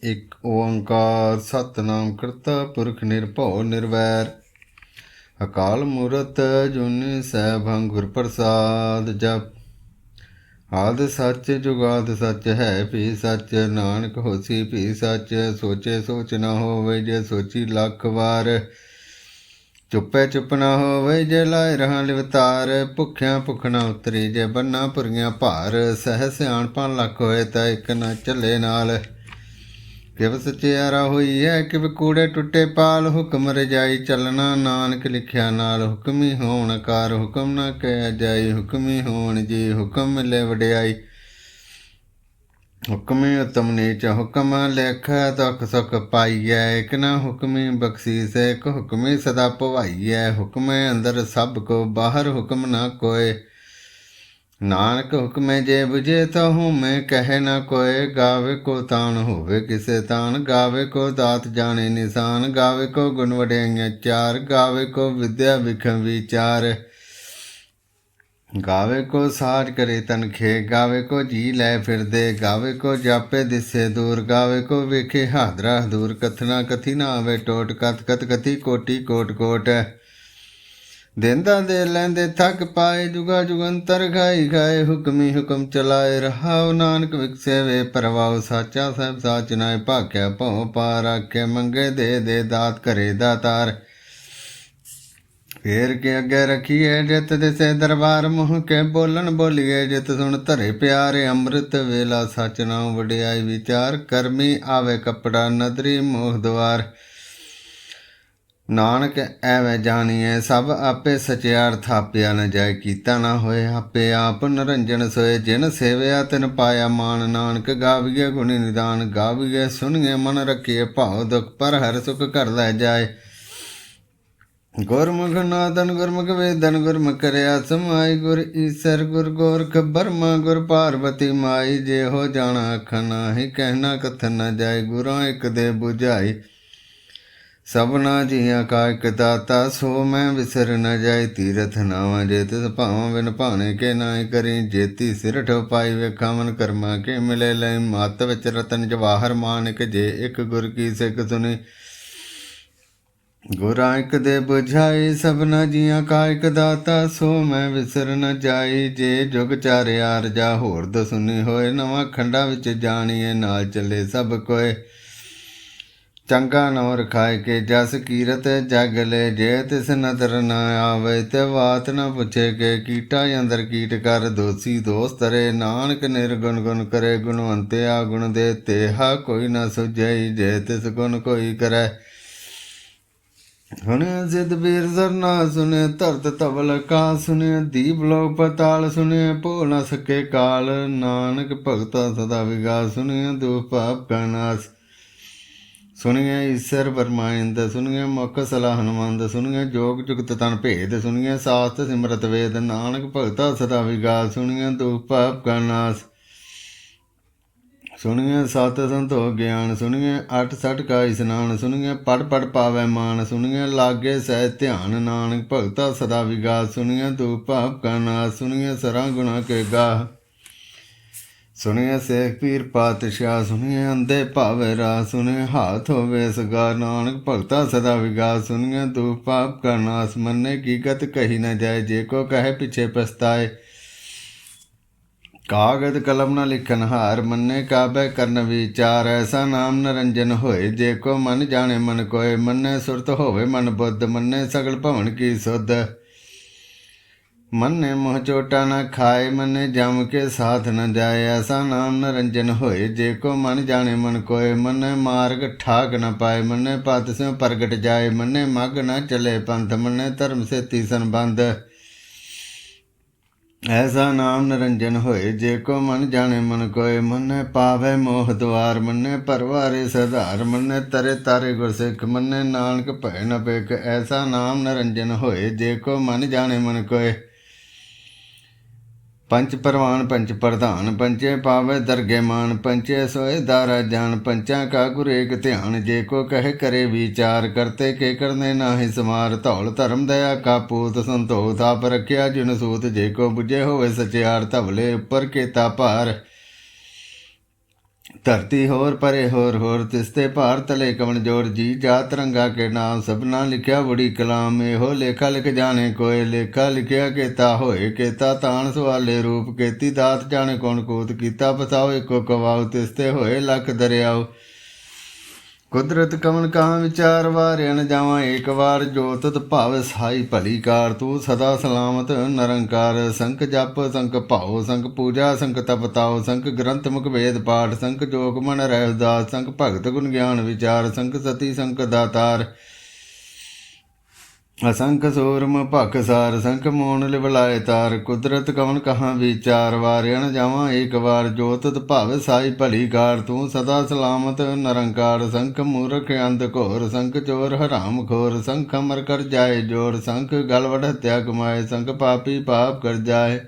ਇੱਕ ਓੰਕਾਰ ਸਤਿਨਾਮ ਕਰਤਾ ਪੁਰਖ ਨਿਰਭਉ ਨਿਰਵੈਰ ਅਕਾਲ ਮੂਰਤ ਜੁਨੀ ਸੈਭੰ ਗੁਰ ਪ੍ਰਸਾਦ ਜਪ ਆਦਿ ਸੱਚ ਜੁਗਾਦ ਸੱਚ ਹੈ ਭੀ ਸੱਚ ਨਾਨਕ ਹੋਸੀ ਭੀ ਸੱਚ ਸੋਚੇ ਸੋਚ ਨਾ ਹੋਵੇ ਜੇ ਸੋਚੀ ਲੱਖ ਵਾਰ ਚੁੱਪੇ ਚੁੱਪ ਨਾ ਹੋਵੇ ਜੇ ਲਾਇ ਰਹਾ ਲਿਵਤਾਰ ਭੁੱਖਿਆਂ ਭੁੱਖ ਨਾ ਉਤਰੀ ਜੇ ਬੰਨਾ ਪੁਰੀਆਂ ਭਾਰ ਸਹਿ ਸਿਆਣਪਾਂ ਲੱਖ ਹੋਏ ਤਾਂ ਇੱਕ ਨਾ ਚੱਲੇ ਨਾਲ ਕਿਵ ਸਚਿਆਰਾ ਹੋਈ ਹੈ ਕਿਵ ਕੂੜੇ ਟੁੱਟੇ ਪਾਲ ਹੁਕਮ ਰਜਾਈ ਚੱਲਣਾ ਨਾਨਕ ਲਿਖਿਆ ਨਾਲ ਹੁਕਮੀ ਹੋਣ ਕਾਰ ਹੁਕਮ ਨਾ ਕਹਿ ਜਾਈ ਹੁਕਮੀ ਹੋਣ ਜੀ ਹੁਕਮ ਮਿਲੇ ਵਡਿਆਈ ਹੁਕਮੀ ਉਤਮ ਨੀਚ ਹੁਕਮ ਲਿਖ ਦੁਖ ਸੁਖ ਪਾਈਐ ਇਕ ਨਾ ਹੁਕਮੀ ਬਖਸ਼ੀਸ ਇਕ ਹੁਕਮੀ ਸਦਾ ਭਵਾਈਐ ਹੁਕਮੇ ਅੰਦਰ ਸਭ ਕੋ ਬਾਹਰ ਹੁਕਮ ਨਾ ਕੋਏ ਨਾਨਕ ਹੁਕਮੇ ਜੇ ਬੁਝੇ ਤਾਂ ਹਉਮੈ ਕਹੇ ਨਾ ਕੋਏ ਗਾਵੇ ਕੋ ਤਾਣ ਹੋਵੇ ਕਿਸੇ ਤਾਣ ਗਾਵੇ ਕੋ ਦਾਤ ਜਾਣੇ ਨਿਸ਼ਾਨ ਗਾਵੇ ਕੋ ਗੁਣ ਵਡਿਆਈਆਂ ਚਾਰ ਗਾਵੇ ਕੋ ਵਿਦਿਆ ਵਿਖਮ ਵਿਚਾਰ ਗਾਵੇ ਕੋ ਸਾਜ ਕਰੇ ਤਨਖੇ ਗਾਵੇ ਕੋ ਜੀ ਲੈ ਫਿਰਦੇ ਗਾਵੇ ਕੋ ਜਾਪੇ ਦਿਸੇ ਦੂਰ ਗਾਵੇ ਕੋ ਵੇਖੇ ਹਾਦਰਾ ਦੂਰ ਕਥਨਾ ਕਥੀ ਨਾ ਆਵੇ ਟੋਟ ਕਥ ਕਥ ਕਥੀ ਕੋਟੀ ਕੋਟ ਕੋਟ ਦੇਂਦਾ ਦੇ ਲੈਂਦੇ ਥੱਕ ਪਾਏ ਜੁਗਾ ਜੁਗੰਤਰ ਖਾਈ ਖਾਏ ਹੁਕਮੀ ਹੁਕਮ ਚਲਾਏ ਰਹਾਉ ਨਾਨਕ ਵਿਕਸੇ ਵੇ ਪਰਵਾਉ ਸਾਚਾ ਸਹਿਬ ਸਾਚ ਨਾਏ ਭਾਖਿਆ ਭਉ ਪਾਰ ਆਖੇ ਮੰਗੇ ਦੇ ਦਾਤ ਕਰੇ ਦਾਤਾਰ ਫੇਰ ਕੇ ਅੱਗੇ ਰਖੀਏ ਜਿਤ ਦਿਸੇ ਦਰਬਾਰ ਮੁਹ ਕੇ ਬੋਲਣ ਬੋਲੀਏ ਜਿਤ ਸੁਣ ਧਰੇ ਪਿਆਰੇ ਅੰਮ੍ਰਿਤ ਵੇਲਾ ਸਚ ਨਾਮ ਵਡਿਆਈ ਵਿਚਾਰ ਕਰਮੀ ਆਵੇ ਕਪੜਾ ਨਦਰੀ ਮੋਹ ਦਵਾਰ ਨਾਨਕ ਐਵੇਂ ਜਾਣੀਏ ਸਭ ਆਪੇ ਸਚਿਆਰ ਥਾਪਿਆ ਨ ਜਾਏ ਕੀਤਾ ਨਾ ਹੋਏ ਆਪੇ ਆਪ ਨਰੰਜਨ ਸੋਏ ਜਿਨ ਸੇਵਿਆ ਤਿਨ ਪਾਇਆ ਮਾਨ ਨਾਨਕ ਗਾਵੀਏ ਗੁਣੀ ਨਿਦਾਨ ਗਾਵੀਏ ਸੁਣੀਏ ਮਨ ਰੱਖੀਏ ਭਾਉ ਦੁਖ ਪਰ ਹਰ ਸੁਖ ਘਰ ਲੈ ਜਾਏ ਗੁਰਮੁਖ ਨਾਦਨ ਗੁਰਮੁਖ ਵੇਦਨ ਗੁਰਮੁਖ ਕਰਿਆ ਸਮਾਈ ਗੁਰ ਈਸਰ ਗੁਰ ਗੋਰਖ ਬਰਮਾ ਗੁਰ ਪਾਰਵਤੀ ਮਾਈ ਜੇ ਹੋ ਜਾਣਾ ਅੱਖਾਂ ਨਾਹੀ ਕਹਿਣਾ ਕਥਨ ਨਾ ਜਾਏ ਗੁਰਾਂ ਇੱਕ ਦੇ ਬੁਝਾਈ ਸਭਨਾ ਜੀਆਂ ਕਾ ਇੱਕ ਦਾਤਾ ਸੋ ਮੈਂ ਵਿਸਰ ਨ ਜਾਏ ਤੀਰਥ ਨਾਵਾਂ ਜੇ ਤਿਸ ਭਾਵਾਂ ਬਿਨ ਭਾਣੇ ਕੇ ਨਾਇ ਕਰੀ ਜੇਤੀ ਸਿਰਠ ਪਾਈ ਵੇਖਾਂ ਮਨ ਕਰਮਾ ਕੇ ਮਿਲੇ ਲੈ ਮਤ ਵਿੱਚ ਰਤਨ ਜਵਾਹਰ ਮਾਨਿਕ ਜੇ ਇੱਕ ਗੁਰ ਕੀ ਸਿੱਖ ਸੁਣੀ ਗੁਰਾਂ ਇੱਕ ਦੇ ਬੁਝਾਈ ਸਭਨਾ ਜੀਆਂ ਕਾ ਇੱਕ ਦਾਤਾ ਸੋ ਮੈਂ ਵਿਸਰ ਨ ਜਾਈ ਜੇ ਜੁਗ ਚਾਰਿਆ ਰਜਾ ਹੋਰ ਦਸੁਨੀ ਹੋਏ ਨਵਾਂ ਖੰਡਾਂ ਵਿੱਚ ਜਾਣੀਏ ਨਾਲ ਚੱਲੇ ਸਭ ਕੋਏ ਚੰਗਾ ਨੌ ਰਖਾਏ ਕੇ ਜਸ ਕੀਰਤ ਜਗ ਲੈ ਜੇ ਤਿਸ ਨਦਰ ਨ ਆਵੇ ਤੇ ਬਾਤ ਨ ਪੁੱਛੇ ਕੇ ਕੀਟਾ ਅੰਦਰ ਕੀਟ ਕਰ ਦੋਸੀ ਦੋਸ ਤਰੇ ਨਾਨਕ ਨਿਰਗੁਣ ਗੁਣ ਕਰੇ ਗੁਣਵੰਤਿਆ ਗੁਣ ਦੇ ਤੇਹਾ ਕੋਈ ਨ ਸੁਝਈ ਜੇ ਤਿਸ ਗੁਣ ਕੋਈ ਕਰੈ ਸੁਣਿਆ ਸਿੱਧ ਬੀਰ ਸਰਨਾ ਸੁਣੇ ਧਰਤ ਧਵਲ ਕਾ ਸੁਣਿਆ ਦੀਪ ਲੋਕ ਪਤਾਲ ਸੁਣਿਆ ਭੋ ਨ ਸਕੇ ਕਾਲ ਨਾਨਕ ਭਗਤਾ ਸਦਾ ਵਿਗਾਸ ਸੁਣਿਆ ਦੁਖ ਪਾਪ ਕਾ ਨਾਸ ਸੁਣੀਏ ਈਸ਼ਰ ਬਰਮਾਇੰਦ ਸੁਣੀਏ ਮੁਖ ਸਲਾਹ ਹਨੁਮੰਦ ਸੁਣੀਏ ਜੋਗ ਜੁਗਤ ਤਨ ਭੇਦ ਸੁਣੀਏ ਸਾਸਤ ਸਿਮਰਤ ਵੇਦ ਨਾਨਕ ਭਗਤਾ ਸਦਾ ਵਿਗਾਸ ਸੁਣੀਏ ਦੁਖ ਪਾਪ ਕਾ ਨਾਸ ਸੁਣੀਏ ਸਤ ਸੰਤੋਖ ਗਿਆਨ ਸੁਣੀਏ ਅਠ ਸਠ ਕਾ ਇਸਨਾਨ ਸੁਣੀਏ ਪੜ ਪੜ ਪਾਵੈ ਮਾਨ ਸੁਣੀਏ ਲਾਗੇ ਸਹਿ ਧਿਆਨ ਨਾਨਕ ਭਗਤਾ ਸਦਾ ਵਿਗਾਸ ਸੁਣੀਏ ਦੁਖ ਪਾਪ ਕਾ ਨਾਸ ਸੁਣੀਏ ਸਰਾਂ ਗੁਣਾ ਕੇ ਗਾਹ ਸੁਣਿਆ ਸੇਖ ਪੀਰ ਪਾਤਸ਼ਾਹ ਸੁਣਿਆ ਅੰਧੇ ਭਾਵੇ ਰਾਹ ਸੁਣਿਆ ਹਾਥ ਹੋਵੇ ਸਗਾ ਨਾਨਕ ਭਗਤਾ ਸਦਾ ਵਿਗਾਸ ਸੁਣਿਆ ਦੁਖ ਪਾਪ ਕਾ ਨਾਸ ਮੰਨੇ ਕੀ ਗਤ ਕਹੀ ਨ ਜਾਏ ਜੇ ਕੋ ਕਹੇ ਪਿਛੇ ਪਛਤਾਏ ਕਾਗਦ ਕਲਮ ਨ ਲਿਖਨ ਹਾਰ ਮੰਨੇ ਕਾਬੈ ਕਰਨ ਵਿਚਾਰ ਐਸਾ ਨਾਮ ਨਰੰਜਨ ਹੋਏ ਜੇ ਕੋ ਮਨ ਜਾਣੇ ਮਨ ਕੋਏ ਮੰਨੇ ਸੁਰਤ ਹੋਵੇ ਮਨ ਬੁੱਧ ਮੰਨੇ ਸਗਲ ਭਵਨ ਕੀ ਸੁਧ ਮੰਨੇ ਮੋਹ ਚੋਟਾ ਨ ਖਾਏ ਮੰਨੇ ਜਮ ਕੇ ਸਾਥ ਨ ਜਾਏ ਐਸਾ ਨਾਮ ਨਰੰਜਨ ਹੋਏ ਜੇ ਕੋ ਮਨ ਜਾਣੇ ਮਨ ਕੋਏ ਮੰਨੇ ਮਾਰਗ ਠਾਕ ਨ ਪਾਏ ਮੰਨੇ ਪਤ ਸਿਉ ਪ੍ਰਗਟ ਜਾਏ ਮੰਨੇ ਮਗ ਨ ਚਲੇ ਪੰਥ ਮੰਨੇ ਧਰਮ ਸੇਤੀ ਸੰਬੰਧ ਐਸਾ ਨਾਮ ਨਰੰਜਨ ਹੋਏ ਜੇ ਕੋ ਮਨ ਜਾਣੇ ਮਨ ਕੋਏ ਮੰਨੇ ਪਾਵੇ ਮੋਹ ਦੁਆਰ ਮੰਨੇ ਪਰਵਾਰੇ ਸਧਾਰ ਮੰਨੇ ਤਰੇ ਤਾਰੇ ਗੁਰਸਿੱਖ ਮੰਨੇ ਨਾਨਕ ਭੈ ਨ ਭਿਖ ਐਸਾ ਨਾਮ ਨਰੰਜਨ ਹੋਏ ਜੇ ਕੋ ਮਨ ਜਾਣੇ ਮਨ ਕੋਏ ਪੰਚ ਪਰਵਾਨ ਪੰਚ ਪ੍ਰਧਾਨ ਪੰਚੇ ਪਾਵੇ ਦਰਗੇ ਮਾਨ ਪੰਚੇ ਸੋਏ ਦਾਰਾ ਜਾਨ ਪੰਚਾਂ ਕਾ ਗੁਰ ਏਕ ਧਿਆਨ ਜੇ ਕੋ ਕਹੇ ਕਰੇ ਵਿਚਾਰ ਕਰਤੇ ਕੇ ਕਰਨੇ ਨਾਹੀ ਸਮਾਰ ਧੌਲ ਧਰਮ ਦਇਆ ਕਾ ਪੂਤ ਸੰਤੋਖ ਥਾਪ ਰਖਿਆ ਜਿਨ ਸੂਤ ਜੇ ਕੋ ਬੁਝੇ ਹੋਵੇ ਸਚਿਆਰ ਧਵਲੇ ਉੱਪਰ ਕੇਤਾ ਭਾਰ ਧਰਤੀ ਹੋਰ ਪਰੇ ਹੋਰ ਤਿਸਤੇ ਭਾਰ ਤਲੇ ਕਵਣ ਜੋਰ ਜੀ ਜਾਤ ਰੰਗਾ ਕੇ ਨਾਮ ਸਭਨਾ ਲਿਖਿਆ ਬੜੀ ਕਲਾਮ ਇਹੋ ਲੇਖਾ ਲਿਖ ਜਾਣੇ ਕੋਏ ਲੇਖਾ ਲਿਖਿਆ ਕੇਤਾ ਹੋਏ ਕੇਤਾ ਤਾਣ ਸਵਾਲੇ ਰੂਪ ਕੇਤੀ ਦਾਤ ਜਾਣੇ ਕੌਣ ਕੂਤ ਕੀਤਾ ਬਤਾਓ ਇੱਕੋ ਕਵਾਉ ਤਿਸਤੇ ਹੋਏ ਲੱਖ ਦਰਿਆਉ ਕੁਦਰਤ ਕਵਨ ਕਹਾਂ ਵਿਚਾਰ ਵਾਰਿਆਣ ਜਾਵਾਂ ਏਕ ਵਾਰ ਜੋ ਤਤ ਭਾਵ ਸਾਈ ਭਲੀ ਕਾਰ ਤੂੰ ਸਦਾ ਸਲਾਮਤ ਨਿਰੰਕਾਰ ਸੰਖ ਜਪ ਸੰਖ ਭਾਉ ਸੰਖ ਪੂਜਾ ਸੰਖ ਤਪ ਤਾਉ ਸੰਖ ਗ੍ਰੰਥ ਮੁਖ ਵੇਦ ਪਾਠ ਸੰਖ ਜੋਗ ਮਨ ਰਹਿ ਉਦਾਸ ਸੰਖ ਭਗਤ ਗੁਣ ਗਿਆਨ ਵਿਚਾਰ ਸੰਖ ਸਤੀ ਸੰਖ ਦਾਤਾਰ असंख सूरम भख सार संख मोन लिवलाए तार कुदरत कवन कहाँ विचार वारियण जावां एक बार जो तत भाव साई भली कार तू सदा सलामत निरंकार संख मूर्ख अंध घोर संख चोर हराम खोर संख अमर कर जाए जोर संख गलवड़ हत्या कमाए संख पापी पाप कर जाए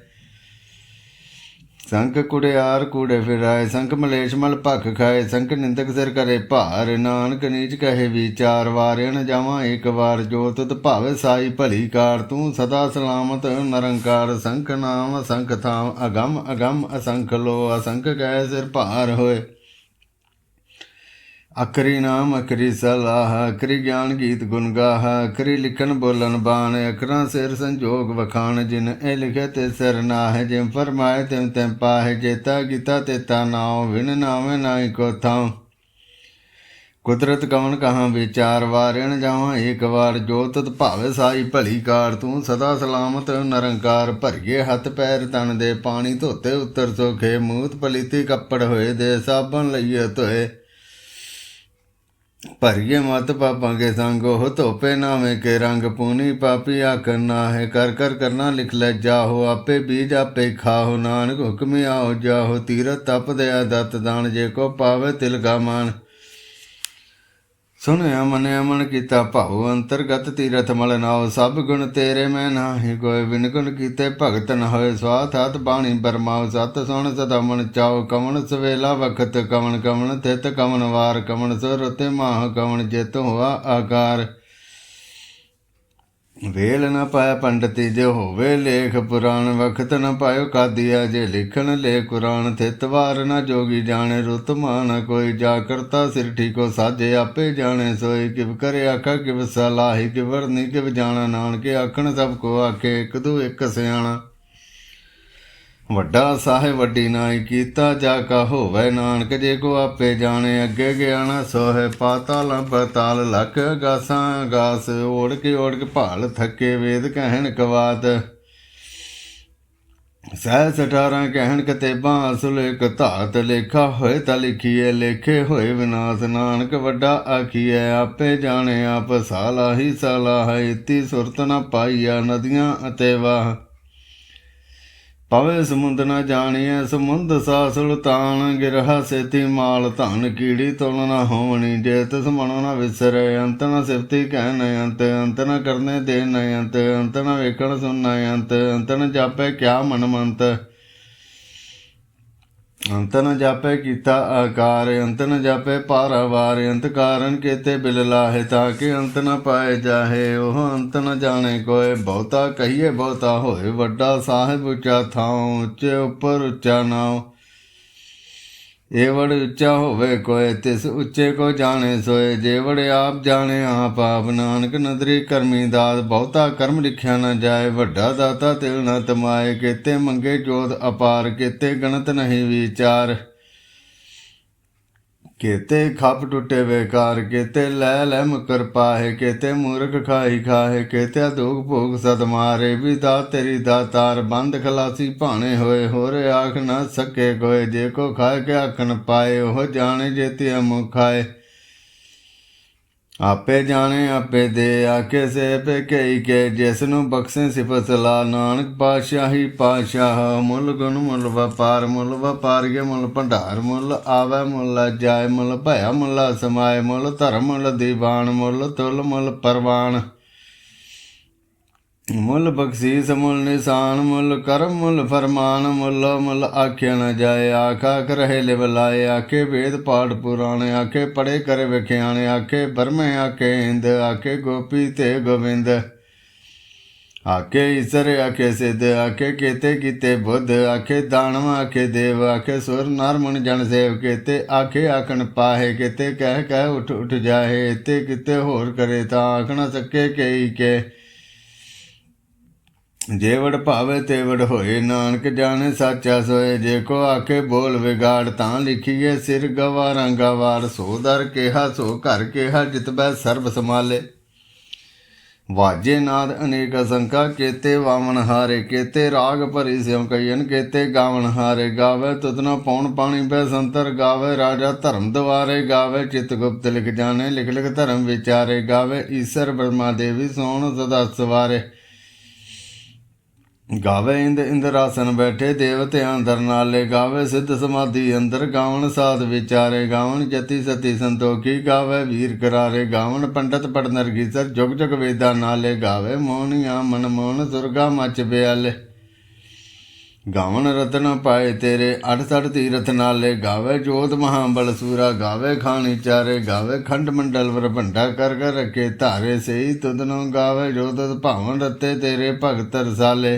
संख कुड़ियार कूड़े फिराए संख मलेश मल भख खाए संख निंदक सिर करे भार नानक नीच कहे विचार वारियण जावां एक बार जो तुत भावे साई भली कार तू सदा सलामत निरंकार संख नाम असंख थाम अगम अगम असंख लो असंख कह सिर भार होए अखरी नाम अखरी सलाह अखरी ज्ञान गीत गुण गाह अखरी लिखन बोलन बाण अखरा सिर संजोग वखाण जिन ए लिखे ते सिर नाह जिम फरमाए तिम तिम पाहे जेता गीता तेता नाव विन नावे नाई को थाव कुदरत कवन कहाँ विचार वारियण जावां एक बार जो तत भावे साई भली कार तू सदा सलामत निरंकार भरिए हथ पैर तन दे पानी धोते उत्तर सोखे मूत पलीती कपड़ होए दे साबन लईए धोए भरिए मत पापा के संग हो धोपे नामे के रंग पूनी पापी आकर ना है कर कर करना लिख ले जाहो आपे बीज आपे खाहो नानक हुक्मी आओ जाहो तीरथ तप दया दत्त दान जे को पावे तिल का मान सुनया मनिया मन कीता भाऊ अंतरगत तीरथ मल नाओ सब गुण तेरे मैं नाही कोय बिन गुण कीते भगत न होए स्वाथ हाथ बाणी बरमाओ सत सुन सदा मन चाओ कवन सवेला वखत कवन कवन थित कवन वार कवन सुरते माह कवन जित हुआ आकार वेल न पाया पंडिती जे होवे लेख पुराण वखत न पायो कादिया जे लिखन ले कुरान थित वार न जोगी जाने रुत मान कोई जा करता सिर ठीको साजे आपे जाने सोई किव करे आखा किव सलाही किव वरनी किव जाना नानके आखण सब को आखे एक दू एक सियाणा ਵੱਡਾ ਸਾਹਿਬ ਵੱਡੀ ਨਾਈ ਕੀਤਾ ਜਾ ਕਾ ਹੋਵੇ ਨਾਨਕ ਜੇ ਕੋ ਆਪੇ ਜਾਣੇ ਅੱਗੇ ਗਿਆਣਾ ਸੋਹੇ ਪਾਤਾਲਾਂ ਪਤਾਲ ਲੱਖ ਗਾਸਾਂ ਗਾਸ ਓੜ ਕੇ ਭਾਲ ਥੱਕੇ ਵੇਦ ਕਹਿਣ ਕਵਾਤ ਸਹਿ 18 ਕਹਿਣ ਕਤੇਬਾਂ ਅਸਲ ਇੱਕ ਧਾਤ ਲੇਖਾ ਹੋਏ ਤਾਂ ਲਿਖੀਏ ਲੇਖੇ ਹੋਏ ਵਿਨਾਸ਼ ਨਾਨਕ ਵੱਡਾ ਆਖੀਐ ਆਪੇ ਜਾਣੇ ਆਪ ਸਾਲਾਹੀ ਸਾਲਾਹ ਇਤੀ ਸੁਰਤ ਨਾ ਪਾਈਆ ਨਦੀਆਂ ਅਤੇ ਵਾਹ ਪਵੇ ਸਮੁੰਦ ਨ ਜਾਣੀਐ ਸਮੁੰਦ ਸਾ ਸੁਲਤਾਨ ਗਿਰਹਾ ਸੇਤੀ ਮਾਲ ਧਨ ਕੀੜੀ ਤੁਲ ਨ ਹੋਵਣੀ ਜੇ ਤਿਸ ਮਨੋ ਨ ਵਿਸਰੇ ਅੰਤ ਨ ਸਿਫਤੀ ਕਹਿ ਨ ਅੰਤ ਨ ਕਰਨੇ ਦੇ ਨ ਅੰਤ ਨ ਵੇਖਣ ਸੁਣ ਅੰਤ ਨ ਜਾਪੈ ਕਿਆ ਮਨ ਮੰਤ ਅੰਤ ਨ ਜਾਪੈ ਕੀਤਾ ਆਕਾਰ ਅੰਤ ਨ ਜਾਪੈ ਪਾਰਾਵਾਰ ਅੰਤ ਕਾਰਨ ਕੇਤੇ ਬਿਲ ਲਾਹੇ ਤਾਂ ਕਿ ਅੰਤ ਨ ਪਾਏ ਜਾਹੇ ਉਹ ਅੰਤ ਨ ਜਾਣੇ ਕੋਏ ਬਹੁਤਾ ਕਹੀਏ ਬਹੁਤਾ ਹੋਏ ਵੱਡਾ ਸਾਹਿਬ ਉੱਚਾ ਥਾਉ ਉੱਚੇ ਉੱਪਰ ਉੱਚਾ ਨਾਉ ਇਹ ਵੜ ਉੱਚਾ ਹੋਵੇ ਕੋਏ ਤਿਸ ਉੱਚੇ ਕੋ ਜਾਣੇ ਸੋਏ ਜੇ ਵੜ ਆਪ ਜਾਣੇ ਆਪ ਆਪ ਨਾਨਕ ਨਦਰੀ ਕਰਮੀ ਦਾਤ ਬਹੁਤਾ ਕਰਮ ਲਿਖਿਆ ਨਾ ਜਾਏ ਵੱਡਾ ਦਾਤਾ ਤਿਲ ਨ ਤਮਾਏ ਕੇਤੇ ਮੰਗੇ ਜੋਤ ਅਪਾਰ ਕੇਤੇ ਗਣਤ ਨਹੀਂ ਵਿਚਾਰ केते खप टूटे बेकार केते लै मुकर पाहे केते मूर्ख खाई खाहे केते दुख भोग सद मारे भी दात तेरी दातार बंद खलासी भाने होए होरे आख न सके कोए जे को खाए के आख न पाए ओह जाने जेती मुख खाए आपे जाने आपे दे आके से पे कई के जिसनों बख्शे सिफत ला नानक पातशाही पातशाह मुल गुण मुल वपार के मुल भंडार मुल आवे मुल जाए मुल भया मुल समाए मुल धर्म मुल दीवान मुल तुल मुल परवान मुल बख्शीस मुल निशान मुल करम मुल फरमान मुल मुल आख्या न जाए आख आख रहे लिव लाए आखे वेद पाठ पुराणे आखे पढ़े करे विख्याने आखे बरमे आखे इंद आखे गोपी ते गोविंद आखे ईश्वर आखे सिद्ध आखे केते कीते बुद्ध आखे दानव आखे देव आखे सुर नर मुन जन सेव केते आखे आखन पाहे केते कह कह उठ उठ जाहे ते किते होर करे ता आख न सके कई के जे वड भावे ते वड होए नानक जाने साचा सोए जे को आखे बोल विगाड़ तां लिखिए सिर गवारा गवार सो दर केहा सो घर केहा जित बै सर्ब संभाले वाजे नाद अनेक असंख्या केते वामन हारे केते राग भरी स्यों कईन केते गावन हारे गावे तुतना पौन पानी पै संतर गावे राजा धर्म द्वारे गावे चित गुप्त लिख जाने लिख लिख धर्म विचारे गावे ईश्वर ब्रह्मा देवी सोन सदा सवारे गावे इंद्रासन बैठे देवते अंदर नाले गावे सिद्ध समाधि अंदर गावन साध विचारे गावन जति सती संतोखी गावे वीर करारे गावन पंडित पढ़ नरगीसर जुग जुग वेदा नाले गावे मोहनिया मन मोहन सुरगा मच ब्याले गावन रतन पाए तेरे अठ सठ तीरथ नाले गावे जोध महाबल सूरा गावे खानी चारे गावे खंड मंडल वर भंडा कर रखे धारे सही तुदनो गावे जो तुद भावन रते तेरे भगत रसाले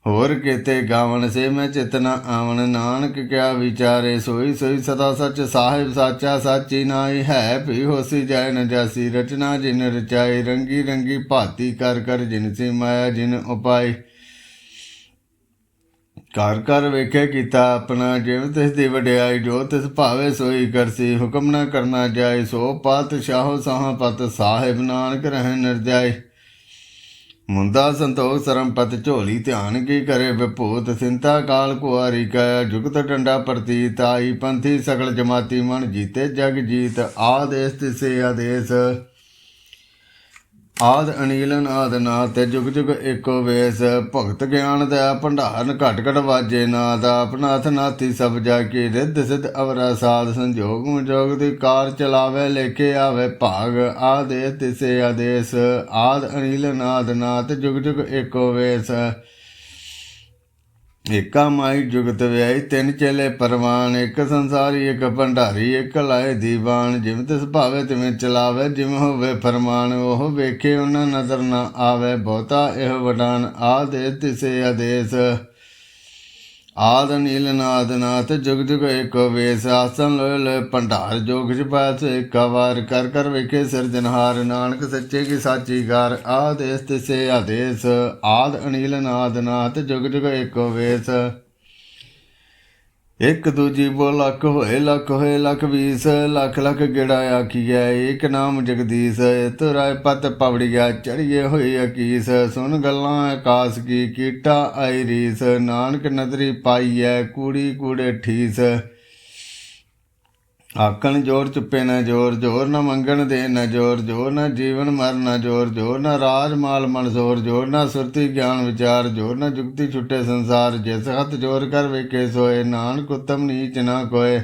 होर केते गावन से मैं चितना आवन नानक क्या विचारे सोई सोई सदा सच साहिब साचा साची नाई है भी होसी जाए न जासी रचना जिन रचाई रंगी रंगी भाती कर कर जिन सी माया जिन उपाय घर घर वेखे कीता अपना जिव तिस दी वड्याई जो तिस भावे सोई करसी हुक्म न करना जाए सो पात शाहो साह पत साहिब नानक रह निर्जाई मुंदा संतोख सरमपत झोली ध्यान की करे विभूत सिंता काल कुआरी कया जुगत डंडा प्रतीत आई पंथी सकल जमाती मन जीते जग जीत आदेश तिसे आदेश आद अनील नाद नाथ जुग जुग एको वेस भगत ज्ञान दया भंडारन घट घट वाजे नाद आपनाथ नाथी सब जाकी रिद्ध सिद्ध अवरा साध संजोग मुजोग दी कार चलावे लेके आवे भाग आदेश तिसे आदेश आद अनील नाद नाथ जुग जुग एको वेस एका माई जुगत व्याई तिन चेले परवान एक संसारी एक भंडारी एक लाए दीवान जिम तिस भावे तिवें चलावे जिम होवे फरमान ओह वेखे उन्हें नजर न आवे बहुता एह वडान आदेश तिसे आदेश आद नील नाद नाथ जुग जुग एको वेस आसन लोए लोए भंडार जोग छपास एक वार कर कर वेखे सिरजनहार नानक सच्चे की साची गार आदेश तिसे आदेश आद अनील नाद नाथ जुग जुग एको वेस एक दूजी बो लख होए लख बीस लख लख गेड़ा आखिया एक नाम जगदीश तो राय पत पवड़िया चढ़िए होई अकीस सुन गल्लां आकाश की कीटा आई रीस नानक नदरी पाई है कूड़ी कूड़े ठीस आखन जोर चुप्पे न जोर जोर न मंगन दे न जोर जोर न जीवन मर न जोर जोर न राज माल मनसोर जोर न सुरती ज्ञान विचार जोर न जुगती छुटे संसार जिस हथ जोर कर वेखे सोए नानक उत्तम नीच न कोय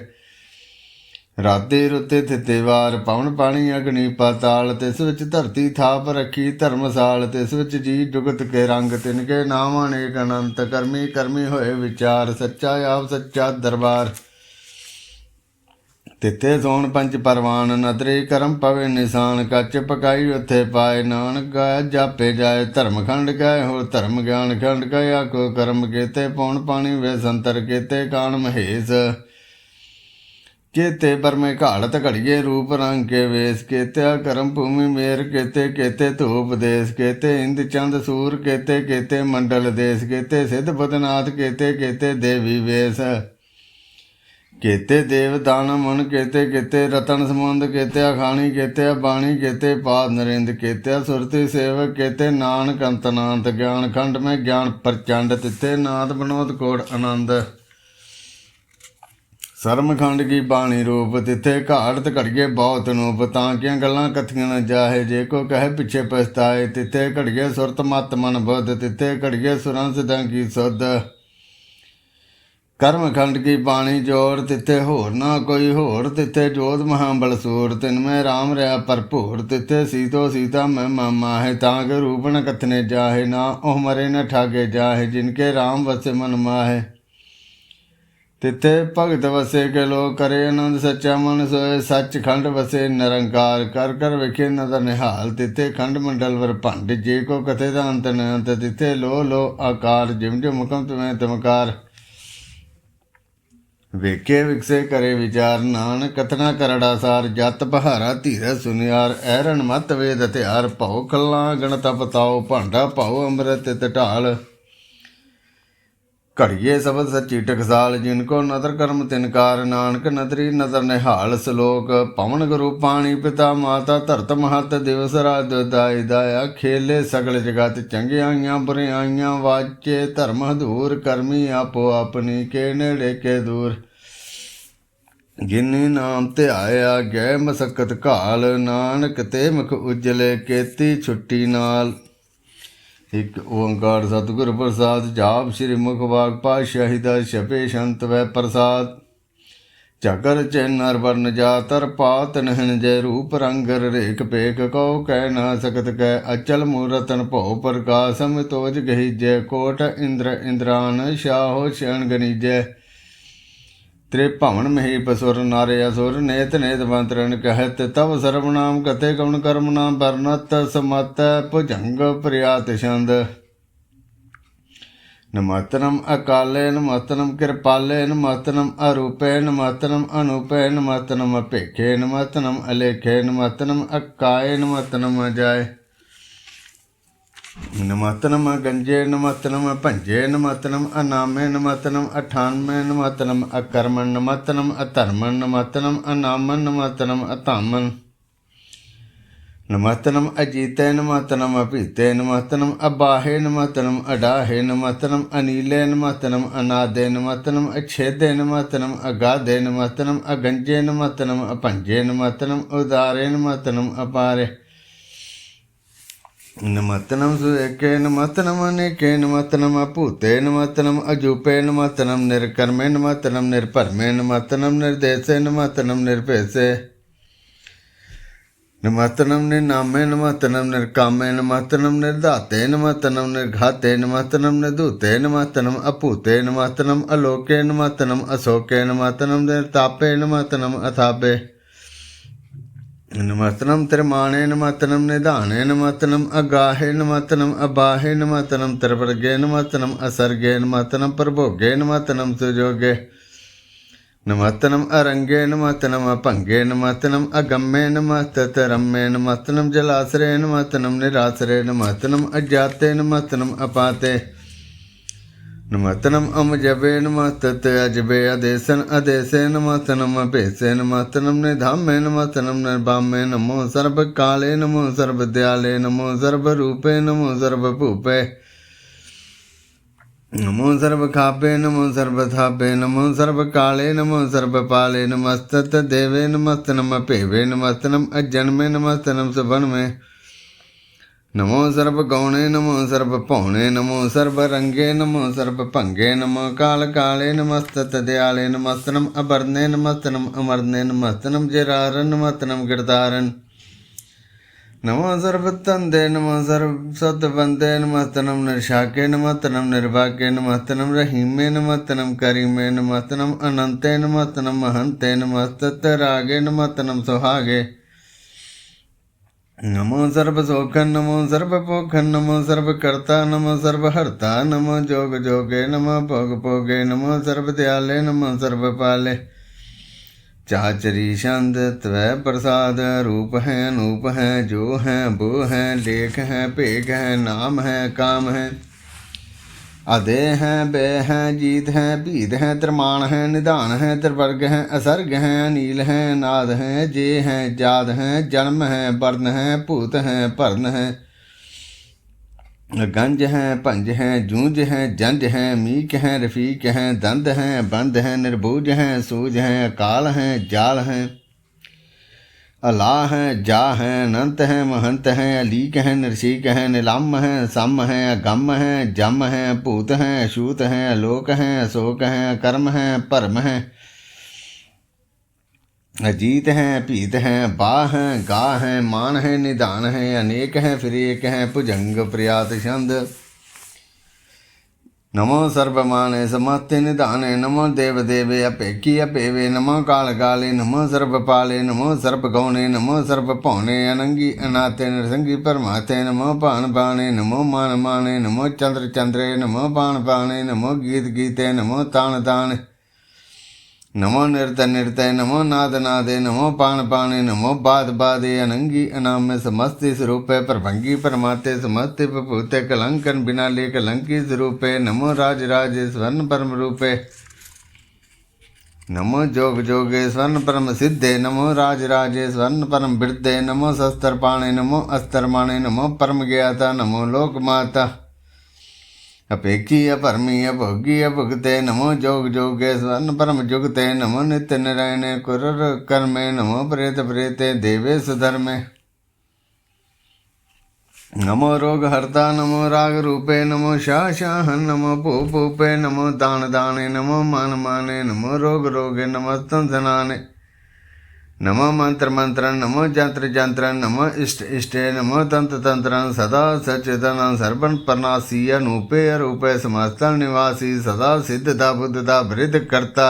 राते रुते थिते वार पवन पानी अग्नि पाताल तिस विच धरती थाप रखी धर्मसाल तिस विच जी जुगत के रंग तिनके नाम अनेक अनंत करमी करमी होए विचार सच्चा आप सच्चा दरबार तिथे सोन पंच परवान नदरे करम पवे निशान कच पकाई उथे पाए नानक गाय जापे जाए धर्म खंड गए हो धर्म ज्ञान खंड गया को कर्म केते पौन पानी वे संतर केते कान महेश केते बरमे घाड़त घड़िए रूप रंग के वेश केते करम भूमि मेर केते केते धूप देश केते इंद चंद सूर केते केते मंडल देश केते सिद्ध बुधनाथ केते केते देवी वेश केते देव दान मन केते केते रतन समुंद केते अखाणी केते बाणी केते पाद नरेंद्र केते सुरति सेवक केते नानक अंतनांत ज्ञान खंड में ज्ञान प्रचंड तिथे नाथ बनोद कोट आनंद सरम खंड की बाणी रूप तिथे घाड़त घड़िए बहुत नूप तांकियां गल्लां कथियां न जाहे जे को कहे पिछे पछताए तिथे घड़िए सुरत मत मन बुद्ध तिथे घड़िए सुरां सिद्धां की सुध कर्म खंड की बाणी जोर तिथे होर ना कोई होर तिथे जोध महाबल सूर तिनमें राम रहा भरपूर तिथे सीतो सीता मैं मामा है तांग रूप न कथने जाहे ना ओह मरे न ठागे जाहे जिनके राम वसे मन माहे तिथे भगत वसे के लो करे आनंद सच्चा मन सोए सच खंड वसे निरंकार कर कर विखे नदर निहाल तिथे खंड मंडल वर भंड जे को कथे दा अंत न अंत तिथे लो लो आकार जिम जिम हुकम तुम्हें तमकार ਵੇਖੇ ਵਿਕਸੇ ਕਰੇ ਵਿਚਾਰ ਨਾਨਕ ਕਥਨਾ ਕਰੜਾ ਸਾਰ ਜਤ ਬਹਾਰਾ ਧੀਰਜ ਸੁਨਿਆਰ ਐਰਨ ਮਤ ਵੇਦ ਹਥਿਆਰ ਭਉ ਖੱਲਾ ਗਣਤ ਪਤਾਓ ਭਾਂਡਾ ਭਉ ਅੰਮ੍ਰਿਤ ਤਿਤ ਢਾਲ ਘੜੀਏ ਸ਼ਬਦ ਸੱਚੀ ਟਕਸਾਲ ਜਿਨ ਕੋ ਨਦਰ ਕਰਮ ਤਿਨਕਾਰ ਨਾਨਕ ਨਦਰੀ ਨਦਰ ਨਿਹਾਲ ਸਲੋਕ ਪਵਨ ਗੁਰੂ ਪਾਣੀ ਪਿਤਾ ਮਾਤਾ ਧਰਤ ਮਹਤ ਦਿਵਸ ਰਾਤ ਦਾਇ ਦਾਇਆ ਖੇਲੇ ਸਗਲ ਜਗਤ ਚੰਗਿਆਈਆਂ ਬੁਰਿਆਈਆਂ ਵਾਚੇ ਧਰਮ ਹਦੂਰ ਕਰਮੀ ਆਪੋ ਆਪਣੀ ਕੇ ਨੇੜੇ ਕੇ ਦੂਰ ਜਿਨੀ ਨਾਮ ਧਿਆਇਆ ਗਏ ਮਸਕਤ ਘਾਲ ਨਾਨਕ ਤੇ ਮੁਖ ਉਜਲੇ ਕੇਤੀ ਛੁੱਟੀ ਨਾਲ ਇੱਕ ਓੰਕਾਰ ਸਤਿਗੁਰ ਪ੍ਰਸਾਦ ਜਾਪ ਸ੍ਰੀ ਮੁਖ ਵਾਗ ਪਾਤਸ਼ਾਹੀ ਦਾ ਛਪੇ ਸੰਤ ਵੈ ਪ੍ਰਸਾਦ ਝਗਰ ਚੈਨਰ ਵਰਨ ਜਾਤਰ ਪਾਤ ਨਹਿਨ ਜੈ ਰੂਪ ਰੰਗਰ ਰੇਖ ਪੇਖ ਕਉ ਕਹਿ ਨਾ ਸਕਤ ਕੈ ਅਚਲ ਮੂਰਤਨ ਭਉ ਪ੍ਰਕਾਸ਼ਮ ਤੋਜ ਗਹੀਜੈ ਕੋਟ ਇੰਦਰ ਇੰਦਰਾਨ ਸ਼ਾਹੋ ਸ਼ਣ ਗਨੀਜੈ त्रिभवन महीप सुर नारे असुर नेत नेत मंत्रन कहत तव सर्वनाम कथे कवण कर्म नाम बरनत समत भुजंग प्रियात छंद नमस्तनम अकाले नमस्तनम कृपाले नमस्तनम अरूपे नमस्तनम अनूपे नमस्तनम अपेखे नमस्तनम अलेखे नमस्तनम अकाय नमस्तनम अजाय नमस्तनम गंजे नमस्तनम भंजे नमस्तनम अनामे नमस्तनम अठानमे नमस्तनम अकर्मण नमस्तनम अधर्मण नमस्तनम अनामन नमस्तनम अतामन नमस्तनम अजीते नमस्तनम अपीते नमस्तनम अबाहे नमस्तनम अडाहे नमस्तनम अनीले नमस्तनम अनादे नमस्तनम अच्छेदे नमस्तनम अगाधे नमस्तनम अगंजे नमस्तनम अपंजे नमस्तनम उदारे नमस्तनम अपारे नमस्तनम सुएके नमस्तनम अनेके नमस्तनम अपूते नमस्तनम अजूपे नमस्तनम निर्कर्मे नमस्तनम निर्भरमे नमस्तनम निर्देशे नमस्तनम निर्भेसे नमस्तनम निर्नामे नमस्तनम निर्कामे नमस्तनम निर्धाते नमस्तनम निर्घाते नमस्तनम निर्धूते नमस्तनम अपूते नमस्तनम अलोके नमस्तनम अशोके नमस्तनम निर्तापे नमस्तनम अथापे नमस्तनम त्रिमाणे नमस्तनम निधाने नमस्तनम अगाहे नमस्तनम अबाहे नमस्तनम त्रिवर्गे नमस्तनम असर्गे नमस्तनम प्रभोगे नमस्तनम सुजोगे नमस्तनम अरंगे नमस्तनम अभंगे नमस्तनम अगम्ये नमस्तरम्ये नमस्तनम जलाश्रय नमस्तनम निराश्रय नमस्तनम अजाते नमस्तनम अपाते नमस्तनम अमजबे नमस्तत अजबे अदेशन अदेशे नमस्तनम अभेसे नमस्तनम निधामे नमस्तनम निर्भामे नमो सर्व काले नमो सर्व दयाले नमो सर्व रूपे नमो सर्व भूपे नमो सर्व खापे नमो सर्व थापे नमो सर्व काले नमो सर्व पाले नमस्तत देवे नमस्तनम अपेवे नमस्तनम अजन्मे नमस्तनम सुभन्मे नमो सर्व गौणे नमो सर्व पौणे नमो सर्व रंगे नमो सर्व भंगे नमो काल काले नमस्तत दयाले नमस्तनम अबरने नमस्तनम अमरने नमस्तनम जरारन नमस्तनम गिरदारन नमो सर्व तंदे नमो सर्व सत बंदे नमस्तनम निर्शाके नमस्तनम निर्भागे नमस्तनम रहीमे नमस्तनम करीमे नमस्तनम अनंते नमस्तनम महंते नमस्तत रागे नमस्तनम सुहागे नमो सर्व सोखन नमो सर्व पोखन नमो सर्व कर्ता नमो सर्व हर्ता नमो जोग जोगे नमो भोग भोगे नमो सर्व दयाले नमो सर्व पाले चाचरी छंद त्वै प्रसाद रूप है अनूप है जो है वो है लेख है भेग है नाम है काम है अदे हैं बे हैं जीत हैं भीद हैं त्रिमान हैं निधान हैं त्रिवर्ग हैं असर्ग हैं अनील हैं नाद हैं जे हैं जाद हैं जन्म हैं वर्ण हैं भूत हैं भਰਨ हैं गंज हैं पंज हैं जूंज हैं जंज हैं मीक हैं रफीक हैं दंद हैं बंद हैं निर्भुज हैं सूझ हैं अकाल हैं जाल हैं अलाह हैं जा हैं अनंत हैं महंत हैं अलीक हैं नरसीक हैं नीलम हैं सम हैं अगम हैं जम हैं भूत हैं अछूत हैं अलोक हैं अशोक हैं अकर्म हैं भरम हैं अजीत हैं भीत हैं बाह हैं गा हैं मान हैं निधान हैं अनेक हैं फिर एक हैं भुजंग प्रियात छंद नमो सर्वमाने समस्ते निधाने नमो देवदेवे अपेक्षी अपेवे नमो काल काले नमो सर्वपाले नमो सर्वगौणे नमो सर्वपौने अनंगी अनाथे नृसंगी परमाते नमो पान पाणे नमो मान माने नमो चंद्र चंद्रे नमो पान पाणे नमो गीत गीते नमो तान ताने नमो नृत्य नृत्य नमो नाद नादे नमो पान पाने नमो बाद बादे अनंगी अनाम समस्ति स्वरूपे प्रभंगी परमाते समस्ति पपूते कलंकन बिना ले कलंकी स्वरूपे नमो राज राजे स्वर्ण परम रूपे नमो जोग जोगे स्वर्ण परम सिद्धे नमो राज राजे स्वर्ण परम वृद्धे नमो शस्त्र पाणे नमो अस्त्र माणे नमो परम ज्ञाता नमो लोक माता अपेक्षी अपरमी अभोगी अभुगते नमो जोग जोगे स्वर्ण परम जुगते नमो नित्य नारायण कुरर कर्मे नमो प्रेत प्रेते देवे सुधर्मे नमो रोग हर्ता नमो राग रूपे नमो शाह शाह नमो पूपे नमो दान दाने नमो मान माने नमो रोग रोगे नमो संसनाने नमो मंत्र मंत्र नमो जंत्र जंत्र नमो इष्ट इष्टे नमो तंत्र तंत्र सदा सचेतन सर्वन परनासी अनूपे अरूपे समस्त निवासी सदा सिद्धता बुद्धता वृद्ध करता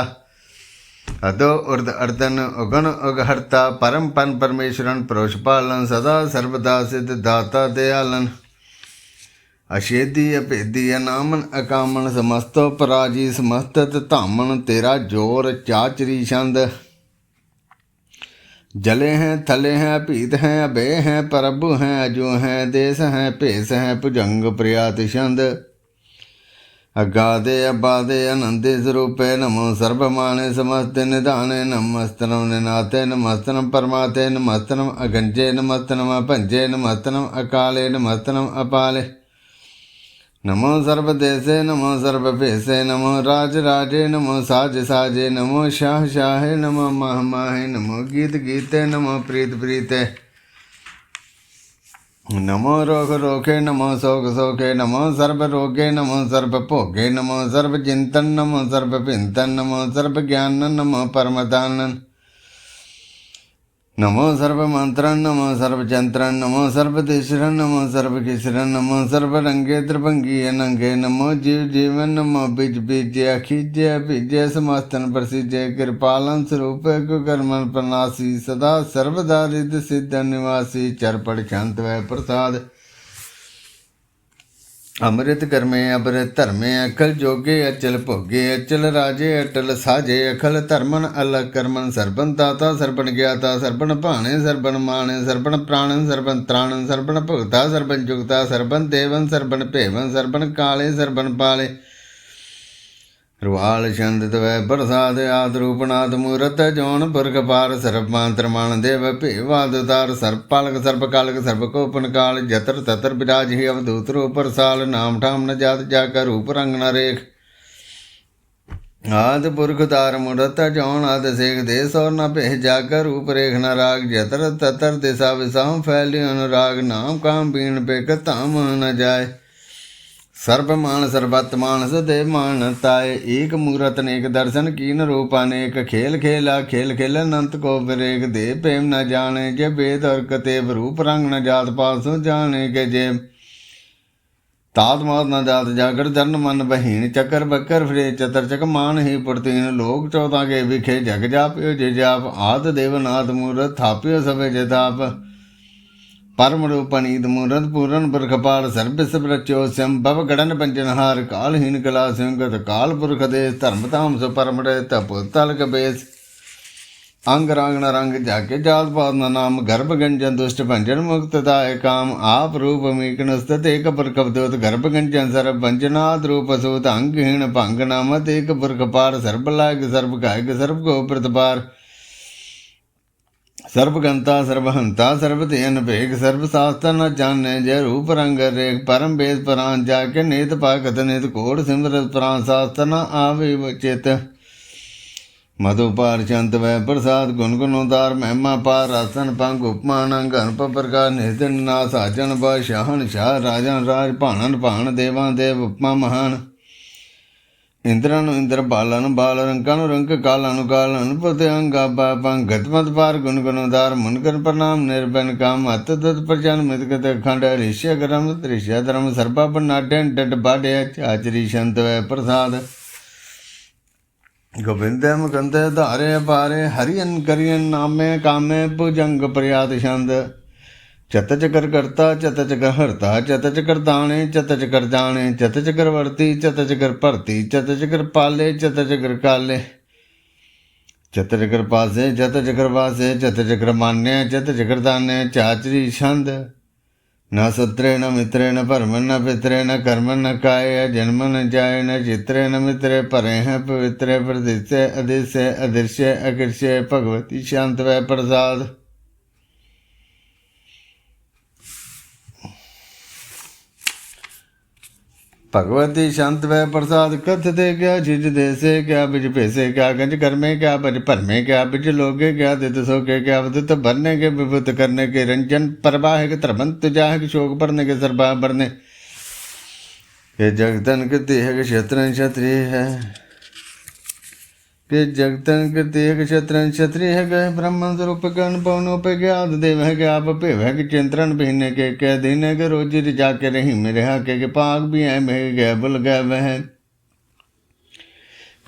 अदो उर्द अर्दन उगन उगहर्ता परम पन परमेश्वरन प्रोषपालन सदा सर्वदा सिद्ध दाता दयालन अशेदी अभेदी अनामन अकामन समस्तो पराजी समस्त धामन तेरा जोर चाचरी छंद जले हैं थले हैं पीत हैं अभे हैं प्रभु हैं अजो हैं देश हैं भेष हैं भुजंग प्रियाति छंद अगाधे अबाधे अनंदे स्वरूपे नमो सर्वमाने समस्ते निधाने नमस्तनम निनाते नमस्तनम परमाते नमस्तनम अगंजे नमस्तनम अपंजे नमस्तनम अकाले नमस्तनम अपाले नमो सर्वदेशे नमो सर्वभेषे नमो राज राजे नमो साज साजे नमो शाह शाहे नमो माह माहे नमो गीत गीते नमो प्रीत प्रीते नमो रोग रोगे नमो शोक शोके नमो सर्व रोगे नमो सर्व भोगे नमो सर्व चिंतन नमो सर्व पिंतन नमो सर्व ज्ञान नमो परमदानन नमो सर्व मंत्रन नमो सर्व चंत्रन नमो सर्व दिशरन नमो सर्व किशरन नमो सर्व रंगे त्रिभंगी अनंगे नमो जीव जीवन नमो बीज बीजे अखिजय बीजय समस्तन प्रसिजय कृपालन स्वरूप कुकर्मन प्रनासी सदा सर्वदा रिद्ध सिद्ध निवासी चरपड़ शांत वै प्रसाद अमृत कर्मे अमृत धर्मे अखल जोगे अचल भोगे अचल राजे अटल साजे अखल धर्मन अलग कर्मन सर्बन दाता सर्बन ज्ञाता सर्बन भाणे सर्बन माणे सर्बन प्राणन सर्बन त्राणन सर्बन भुगता सर्बन जुगता सर्बन देवन सर्बन भेवन सर्बन काले सर्बन पाले रुवाल छंद वै प्रसाद आदरूपनाथ मूरत जौन पुरख पार सर्व मंत्र मान देव भेवादार सर्व पालक सर्व कालक सर्व कोपन काल जतर ततर विराज ही अवधूत रूप साल नाम ठाम न जात जाकर रूप रंग न रेख आद पुरख दार मूरत जौन आद सेख देश और न भेज जाकर रूप रेख न राग जतर ततर दिशा विषाम फैली अनुराग नाम काम बीन बेक ताम न जाए सर्वमान सर्वत्मान सदैव मान ताय एक मूरत अनेक दर्शन कीन रूप अनेक खेल खेला खेल खेल अनंत को विरेक दे प्रेम न जाने जे वेद और कतेब रूप रंग न जात पासों जाने के जे तात मात न जात जागर धर्न मन बहीन चक्कर बक्कर फिरे चतर चक मान ही पुरतीन लोक चौथा के विखे जग जाप जे जाप आद देवनाथ मूरत थापियो सभे जताप परम रूपनीत मूरत पूरन पुरखपाल सर्विस प्रचोस्यम भव गणन पंचनहार कालहीन कला संगत काल पुरख देश धर्मताम सुपरम तप तल कबेश अंग रांगण रंग जाके जात पाद नाम गर्भ गंजन दुष्ट भंजन मुक्तदाय काम आप रूप मीकण स्थित एक पुरख अवधूत गर्भ गंजन सर्व भंजनाथ रूप सूत अंगहीन भंग नामत एक पुरखपार सर्व लायक सर्व गायक सर्व को प्रतिपार सर्वगंता सर्वहंता सर्वतेन भेग सर्वशास्त्र न जाने जय रूप रंग रेख परम वेद परान जाके नेत पाकत नेत कोट सिमरत प्राण शास्त्र न आवे चित मधुपार चंत वै प्रसाद गुण उदार महिमा पार आसन पंग उपमान गणप प्रकार निधन ना साजन ब शाहन शाह राजन राज भाणन भाण देवा देव उपमा महान ਇੰਦਰਾਂ ਨੂੰ ਇੰਦਰ ਬਾਲਾਂ ਨੂੰ ਬਾਲ ਰੰਕਾਂ ਨੂੰ ਰੰਕ ਕਾਲਾਂ ਨੂੰ ਕਾਲ ਅਨੁਪਤ ਅੰਗਾ ਪਾਪੰ ਗਤਮਤ ਪਾਰ ਗੁਣ ਗੁਣ ਉਦਾਰ ਮਨ ਕਰ ਪ੍ਰਣਾਮ ਨਿਰਬਨ ਕਾਮ ਅਤ ਤਤ ਪ੍ਰਜਨ ਮਿਤਗਤ ਖੰਡ ਰਿਸ਼ਯ ਗਰਮ ਤ੍ਰਿਸ਼ਯ ਧਰਮ ਸਰਬਾ ਬਨਾਡੈਂ ਡਡ ਬਾਡਿਆ ਚਾਚਰੀ ਸ਼ੰਤ ਵੈ ਪ੍ਰਸਾਦ ਗੋਬਿੰਦੈ ਮੁਕੰਦੈ ਧਾਰੇ ਪਾਰੇ ਹਰਿਅਨ ਕਰਿਅਨ ਨਾਮੇ ਕਾਮੇ ਭੁਜੰਗ ਪ੍ਰਿਆਤ ਛੰਦ ਚਤ ਚਕਰ ਕਰਤਾ ਚਤ ਚਕਰ ਹਰਤਾ ਚਤ ਚਕਰ ਦਾਣੇ ਚਤ ਚਕਰ ਜਾਣੇ ਚਤ ਚਕਰ ਵਰਤੀ ਚਤ ਚਕਰ ਭਰਤੀ ਚਤ ਚਕਰ ਪਾਲੇ ਚਤ ਚਕਰ ਕਾਲੇ ਚਤ ਚਕਰ ਪਾਸੇ ਚਤ ਚਕਰ ਵਾਸੇ ਚਤ ਚਕਰ ਮਾਨਿਆ ਚਤ ਚਕਰ ਦਾਨੇ ਚਾਚਰੀ ਛੰਦ न सत्रे न मित्रे न भरमन न पितरे न कर्मन न काये जन्म न जाये न चित्रे न मित्रे परे हैं पवित्रे प्रदिश्य अदिश्य अदृश्य अकृष्य भगवती शांत वै प्रसाद भगवती शांत वै प्रसाद कथ दे क्या चिज देसे क्या बिज भेसे क्या गंज कर्मे क्या बज भरमे क्या बिज लोगे क्या दित सोके क्या वदुत भरने के विभुत करने के रंजन परवाह के धर्मंत जाह के शोक भरने के सरबा भरने के जगतन के देह के क्षत्र क्षत्रिय है कि जगतन के देह क्षत्र क्षत्रिय है गए ब्रह्मण स्वरूप के अनुभव पे ज्ञात देव है कि आप पेव है कि चिंतन पहने के कह दिन है कि रोजी रिजा के रही मेरे हाके के पाक भी है मेरे गए बुल गए वह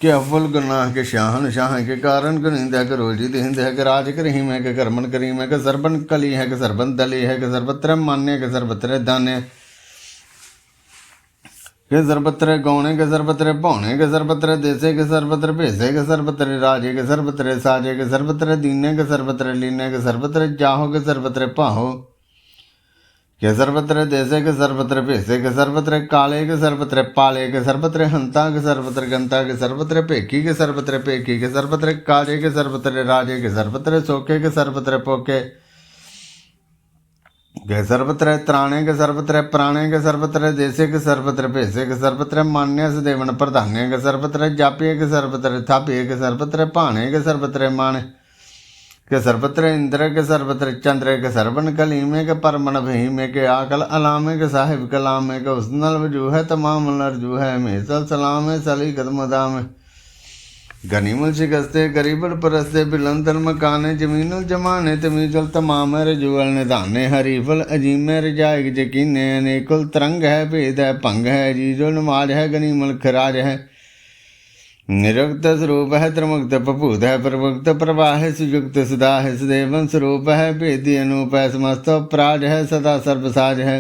कि अव्वल गुनाह के शाहन शाह के कारण गुनिंद है कि रोजी दिहिंद है कि राज करी है कि कर्मन करी है कि सरबन कली है कि सरबन दली है कि सर्वत्र मान्य के सर्वत्र दान्य के सर्वत्र गौणे के सर्वत्र पौने के सर्वत्र देसे के सर्वत्र भेसे के सर्वत्र राजे के सर्वत्र साजे के सर्वत्र दीने के सर्वत्र लीने के सर्वत्र जाहो के सर्वत्र पाहो के सर्वत्र देसे के सर्वत्र भेसे के सर्वत्र काले के सर्वत्र पाले के सर्वत्र हंता के सर्वत्र गंता के सर्वत्र पेकी के सर्वत्र पेकी के सर्वत्र काजे के सर्वत्र राजे के सर्वत्र सोके के सर्वत्र पोके के सर्वत्र त्राणे के सर्वत्र प्राणे के सर्वत्र देसे के सर्वत्र भेसे के सर्वत्र मान्य सदेवन प्रधान्य के सर्वत्र जापिय के सर्वत्र थापिय के सर्वत्र पाणे के सर्वत्र माणे के सर्वत्र इंद्र के सर्वत्र चंद्र के सर्वन कलीमे के परमन भीमे के आकल अलामे के साहिब कलामे के उसनल वजू है तमाम नरजू है मेसल सलाम है सली कदम दाम गनीमुल शिकस्ते गरीबल परस्ते बिलंदर मकाने जमीनुल जमाने तमीजुल तमाम रजुअल निदाने हरीफल अजीमे रजाइक यकीने अनेकुल तरंग है भेद है भंग है अजीजुल नमाज है गनीमुल खराज है निरुक्त स्वरूप है त्रिमुक्त पपूत है प्रमुक्त प्रवाह है सुयुक्त सुधा है सदेवन स्वरूप है भेदी अनूप है समस्त प्राज है सदा सर्वसाज है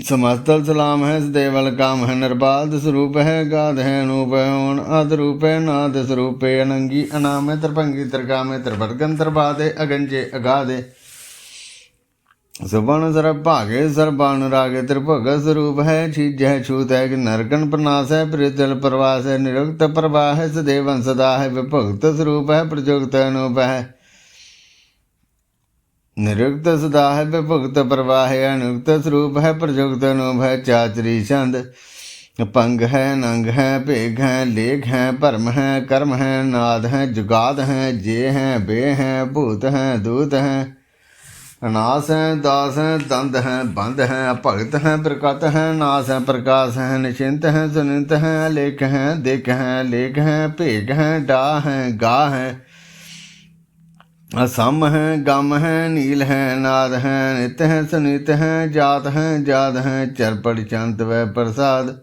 समस्तल सलाम है सदेवल काम है निर्बाध स्वरूप है गाध है अनूप है ओण आद रूप है नाद स्वरूप है अनंगी अनाम त्रिभंगी त्रिकामे त्रिभर्गन त्रिबाधे अगंजे अगाधे सुबर्ण सर्व भागे सर्वानुरागे त्रिभुग स्वरूप है छीज है छूत है कि नरकन प्रनाश है प्रितल प्रवास है निरुक्त प्रवाह है सदेवन सदा है विभुक्त स्वरूप है प्रजुक्त अनूप है निरुक्त सदा है विभुक्त प्रवाह है अनुक्त स्वरूप है प्रजुक्त अनूप है चाचरी छंद पंग है नंग है भेग है लेख है भरम है कर्म है नाद है जुगाद है जे है बे है भूत है दूत है अनास है दास है दंद है बंद है भगत है प्रकट है नास है प्रकाश है निश्चिंत है सुनिंत है लेख है दिख है लेख है भेग है डा है गा है असम है गम है नील है नाद है नित है सुनित है जात है चरपड़ चंत व प्रसाद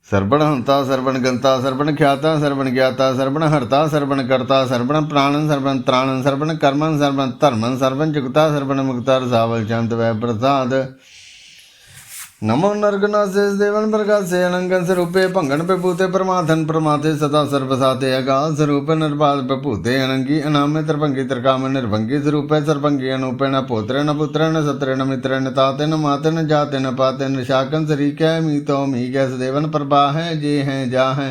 सर्वण हंता सर्वण गंता सर्वण ख्याता सर्वण ज्ञाता सर्वण हरता सर्वण करता सर्वण प्राणन सर्वण त्राणन सर्वण कर्मन सर्वण धर्मन सर्वण जुगता सर्वण मुक्ता रसावल चंत व प्रसाद नमो नरगनासे देवन प्रकाशे अनंगन स्वरूपे भंगन पे भूते परमाधन परमाते सदा सर्वसाते अगाध स्वरूप निर्बाध पे भूते अनंगी अनामे त्रिभंगी त्रिकाम निर्भंगी स्वरूपे सर्वंगी अनूपे न पोत्रे न पुत्रे न सत्रे न मित्रे न ताते न माते न जाते न पाते न शाकन सरीके मीतो मी गैस देवन प्रभा है जे हैं जा है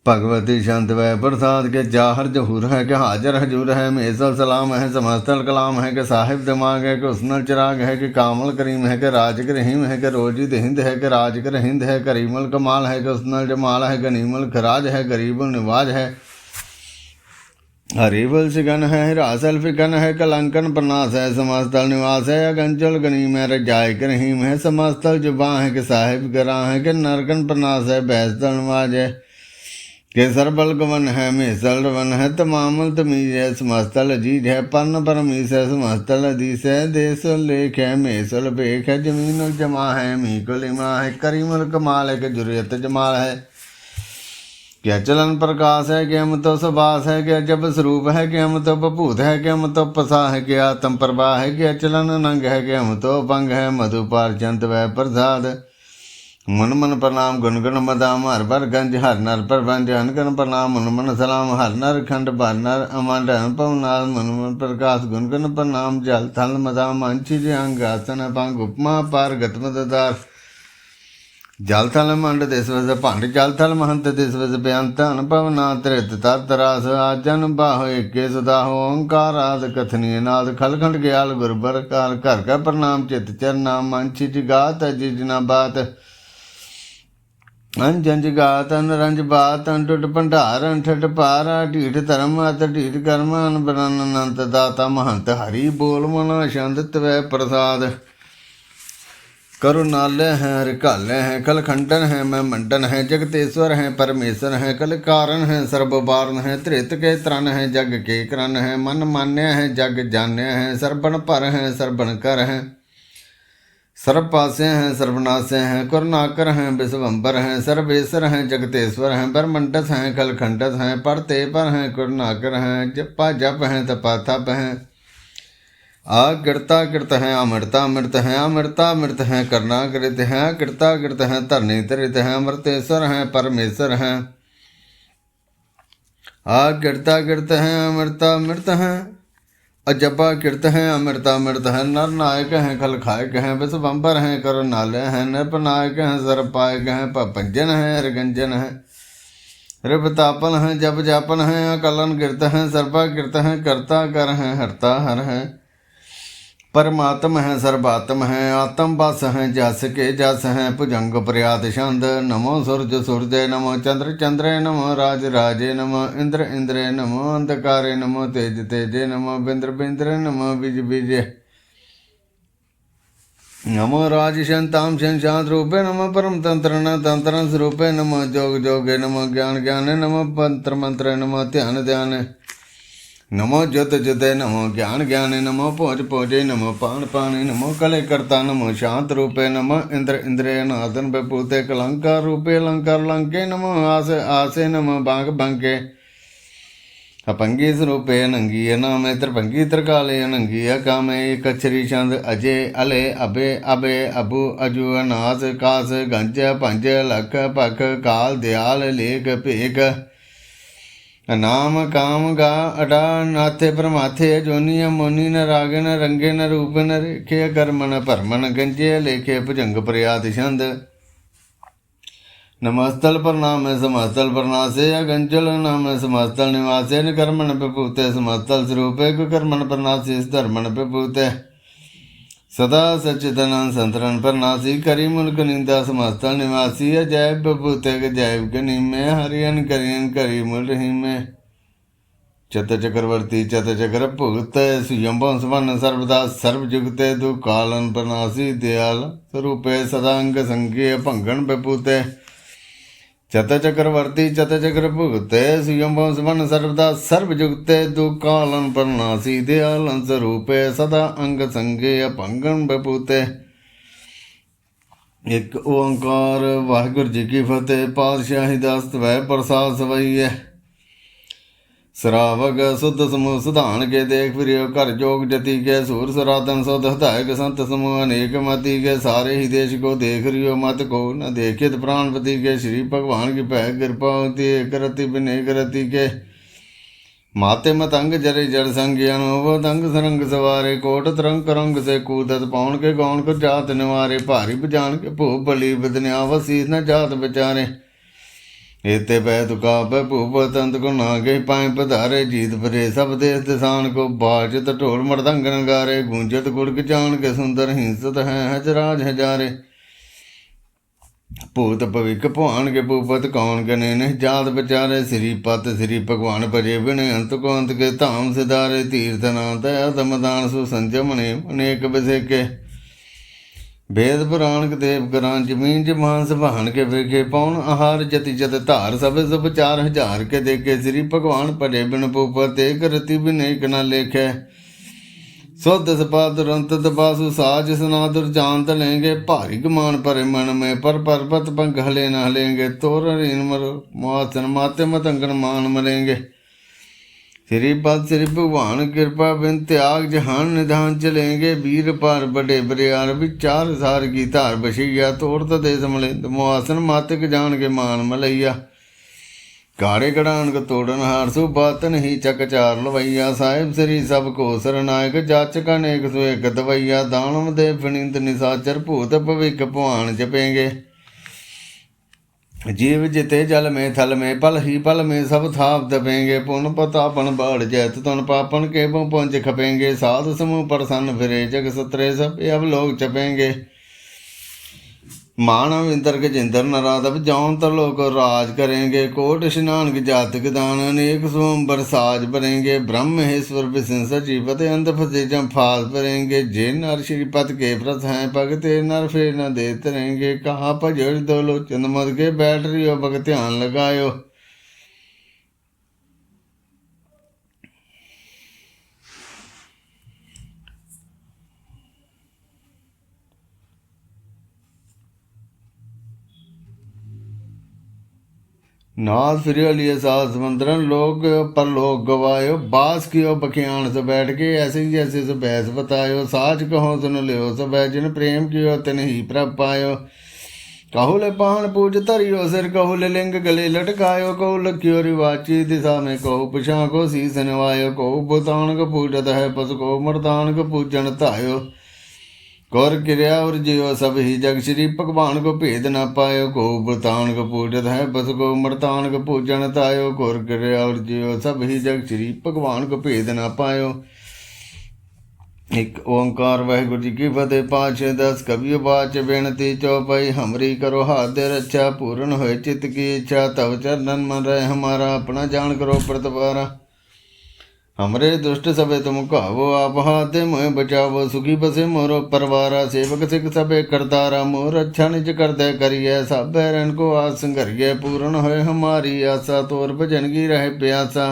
भगवती शांत वह प्रसाद के जाहर जहूर है कि हाजर हजूर है मेसल सलाम है समस्तल कलाम है कि साहिब दिमाग है कि उसनल चिराग है कि कामल करीम है कि राज रहीम है कि रोजिद हिंद है कि राज हिंद है करीमल कमाल है कि उसनल जमाल है गनीमल खराज है गरीबुल निवाज है हरिबल सिगन है हिरासल फिकन है कलंकन प्रनाश है समस्तल निवास है अगंचल गनी में रजाय रहीम है समस्तल जुबा है कि साहिब गरा है कि नरकन प्रनाश है बैसतल नवाज है के सरबल गवन है मेसल वन है तमामल तमीज है समस्तल अजीज है पन्न परमीस है समस्तल अदीस है देश लेख है मेसल बेख है जमीन जमा है मीकुल इमा है करीमुल कमाल है कि जुरियत जमाल है क्या चलन प्रकाश है क्या तो सुबास है क्या जब स्वरूप है क्या तो बभूत है क्या तो पसा है क्या आत्म प्रभा है क्या चलन नंग है क्या तो भंग है मधुपार चंत वह प्रसाद मन मन प्रणाम गुण गुण मदाम हर भर गंज हर नर प्रबंज हन गण प्रणाम मन मन सलाम हर नर खंड भर नर अमंड पवनाथ मन मन प्रकाश गुण गुण प्रणाम जल थल मदाम अंची अंग आसन भंग उपमा पार गतमदार जल थल मंड दिस वस भंड जल थल महंत दिस वस बेअंत अनुभव ना त्रित तरास आजन बाहो एके सुदाहो ओंकार आद कथनीय नाद खलखंड ग्याल गुरबर काल घर का प्रणाम चित चरनाम मंची जिगात जिजना बात अंजंज गात अनरंज बात अंटुट भंडार अंठट पारा ढीठ धर्म अत ढीठ कर्म अनबरन अनंत दाता महंत हरि बोल मना छंद तवै प्रसाद करुणालय है हरिकालय है कलखंडन है मैं मंडन है जगतेश्वर है परमेश्वर है कल कारण है सर्वबारन है त्रित के त्रन है जग के क्रन है मन मान्य है जग जान्य है सरबन पर है सरबन कर है सर्वपास्य हैं सर्वनाश हैं करुणाकर हैं विश्वम्बर हैं सर्वेश्वर हैं जगतेश्वर हैं ब्रह्मंडस हैं कलखंडस हैं परते पर हैं करुणाकर हैं जपा जप हैं तपा तप हैं आकृता कृत हैं अमृता अमृत हैं अमृता अमृत हैं करना कृत हैं कृता कृत हैं धरनी तरित हैं अमृतेश्वर हैं परमेश्वर हैं आकृता कृत हैं अमृता अमृत हैं अजपा कृत हैं अमृता अमृत हैं नर नायक हैं खल खायक हैं विश्वम्बर हैं करुणालय हैं नृपनायक हैं सर्वपायक हैं पपंजन हैं हरगंजन हैं रिपतापन हैं जप जापन हैं अकलन कृत हैं सर्पा कृत हैं कर्ता कर हैं हरता हर हैं परमात्म हैं सर्वात्म हैं आत्म बस हैं जस के जस हैं भुजंग प्रयात छंद नमो सूरज सूर्य नमो चंद्र चंद्रे नमो राज राजे नमो इंद्र इंद्रे नमो अंधकारे नमो तेज तेजे नमो बिंद्र बिंद्र नमो बीज बीजे नमो राज शांताम शांत रूपे नमो परम तंत्र न तंत्र स्वरूपे नमो जोग जोगे नमो ज्ञान ज्ञान नमो मंत्र मंत्र नमो ध्यान ध्यान नमो ज्योत ज्योते नमो ज्ञान ज्ञाने नमो पोज पोजे नमो पान पाने नमो कले कर्ता नमो शांत रूपे नमो इंद्र इंद्रे नादन बेपूते कलंकार रूपे अलंकार लंके नमो आस आसे नमो बांग बंके अपंगी स्वरूपे अनंगी नामे त्रिभंगी त्रिकाले अनंगी कामे कचरी छंद अजय अले अबे अबे अबू अजू अनास कास गंज पंज लख पख काल दयाल लेख भेख नाम काम गा अडा नाथे परमाथे जोनी मोनी न रागे न रंगे न रूप न रेखे कर्म न भरमन गंजे लेखे भुजंग प्रयात छंद नमस्तल प्रणाम समस्तल प्रणासे अगंजल नाम समस्तल निवासे न कर्मण विभूते समस्तल स्वरूपे कुकर्मण प्रणासी धर्मण विभूते सदा सच्चिदानंद संतरण प्रणासी करी मुल्क निंदा समस्तल निवासी अजैब बभूते जैब गनी में हरियन करियन करी मुल रही में चत चक्रवर्ती चत चक्र भुगत सुयम वंशवन सर्वदा सर्वजुगते दुकालन प्रणासी दयाल स्वरूपे सदांग संज्ञ भंगन विभूते चत चक्रवर्ती चत चक्र भुगते सुयम वंशवन सर्वदा सर्वजुगते दुकालन प्रणासी दयालन स्वरूपे सदा अंग संगे भंगन बपूते एक ओंकार वाहिगुरु जी की फतेह। पातशाही दास वै प्रसाद सवई है श्रावक शुद्ध समूह सुधान के देख फिरियो कर जोग जति के सूर सरातन सौद हदायक संत समूह अनेक मति के सारे ही देश को देख रियो मत को न देखित प्राणपति के श्री भगवान की पै कृपा होती एक रति बिनेक रति के माते मतंग जरे जड़ संग अनुभव तंग सरंग सवारे कोट तरंग करंग से कूदत पौन के गौन को जात निवारे भारी बजान के भूप बली बदनिया वसीस न जात बेचारे एते पै तुका भूप तंत को नागे पाए पधारे जीत भरे सब देश दिसान को बाजत ढोल मृदंग नगारे गूंजत गुड़क जान के सुंदर हिंसत हैं हजराज हजारे ਭੂਤ ਭਵਿਕ ਭਵਾਨ ਕੇ ਭੂਪਤ ਕੌਣ ਗਨੇ ਨੇ ਜਾਤ ਵਿਚਾਰੇ ਸ੍ਰੀ ਪਤ ਸ੍ਰੀ ਭਗਵਾਨ ਭਜੇ ਬਿਨ ਅੰਤ ਕੋ ਅੰਤ ਕੇ ਧਾਮ ਸਿਧਾਰੇ ਤੀਰਥ ਨਾਮ ਦਇਆ ਦਮਦਾਨ ਸੁ ਸੰਜਮਨੇ ਅਨੇਕ ਵਿਸੇਕੇ वेद पुराण के देव करान जमीन जमान सभान के वेखे पौन आहार जति जत धार सब सब 4000 के देखे श्री भगवान पढ़े बिन भूपत एक रति बिन एक न लेखे शुद्ध सपा दुरंत दबासु साज सनादुर जानत लेंगे भारी गमान परे मन में पर पर्वत पंख हले न हलेंगे तोर रीन मर मुआसन माते मतंगन मान मरेंगे श्री पद श्री भगवान कृपा बिन त्याग जहान निधान चलेंगे वीर पार बड़े बरियार विचार सार की धार बशैया तोड़त देश मलिंद मुआसन मातिक जान के मान मलैया काड़े कड़ान को तोड़न हार सु बातन ही चक चार लवैया साहिब श्री सब को सरनायक जाचक अनेक सुएक दवैया दानव देव फणिंद निशाचर भूत भविक भवान जपेंगे जीव जिते जल में थल में पल ही पल में सब थाप दबेंगे पुन पतापन बाढ़ जैत तुन पापन के पुंज खपेंगे साधु समूह प्रसन्न फिरे जग सतरे सब अब लोग चपेंगे मानव इंद्र के जिंदर नराधव जौन तरलोक राज करेंगे कोट स्नान के जातक दान अनेक सोमबर साज भरेंगे ब्रह्मेश्वर विष्णु सचिवते अंध फसे जम फास भरेंगे जे नर श्रीपद के व्रत हैं भगते नर फेर न देते रहेंगे कहाँ भजड़ दो लो चंदमद के बैठ रही हो भग ध्यान लगायो नाथ फिर लिए सात समंदरन लोग पर लोग गवायो बास कियो बखियान से बैठ के ऐसे ही जैसे से बहस बतायो साच कहो सुन लियो सब जिन प्रेम कियो तिन ही प्रभ पायो कहूल पान पूज धरियो सिर कहूल लिंग गले लटकायो कहूल क्यों रिवाची दिशा में कहू पिछा को शीस नवायो कहू भूतान को पूजत है पशु को मर्दान को पूजन तायो कौर क्रिया और जियो सब ही जग श्री भगवान को भेद न पायो को भूतान को पूजत है बस को मर्तान को पूजन तायो कौर क्रिया और जियो सब ही जग श्री भगवान को भेद न पायो एक ओंकार वाहिगुरु जी की फतेह। 5-10 कवियो बाच बेनती चौपाई हमरी करो हाथ रक्षा पूर्ण होए चित्त की इच्छा तब चरणन मन रहे हमारा अपना जान करो प्रतिवारा हमरे दुष्ट सबे तुम कहावो आप हाथे मोह बचावो सुखी बसे मोरो परवारा सेवक सिख सबे करतारा मोर अच्छा निज करते करिए सब बैरन को आस संघरिए पूर्ण होए हमारी आशा तोर भजन की रहे प्यासा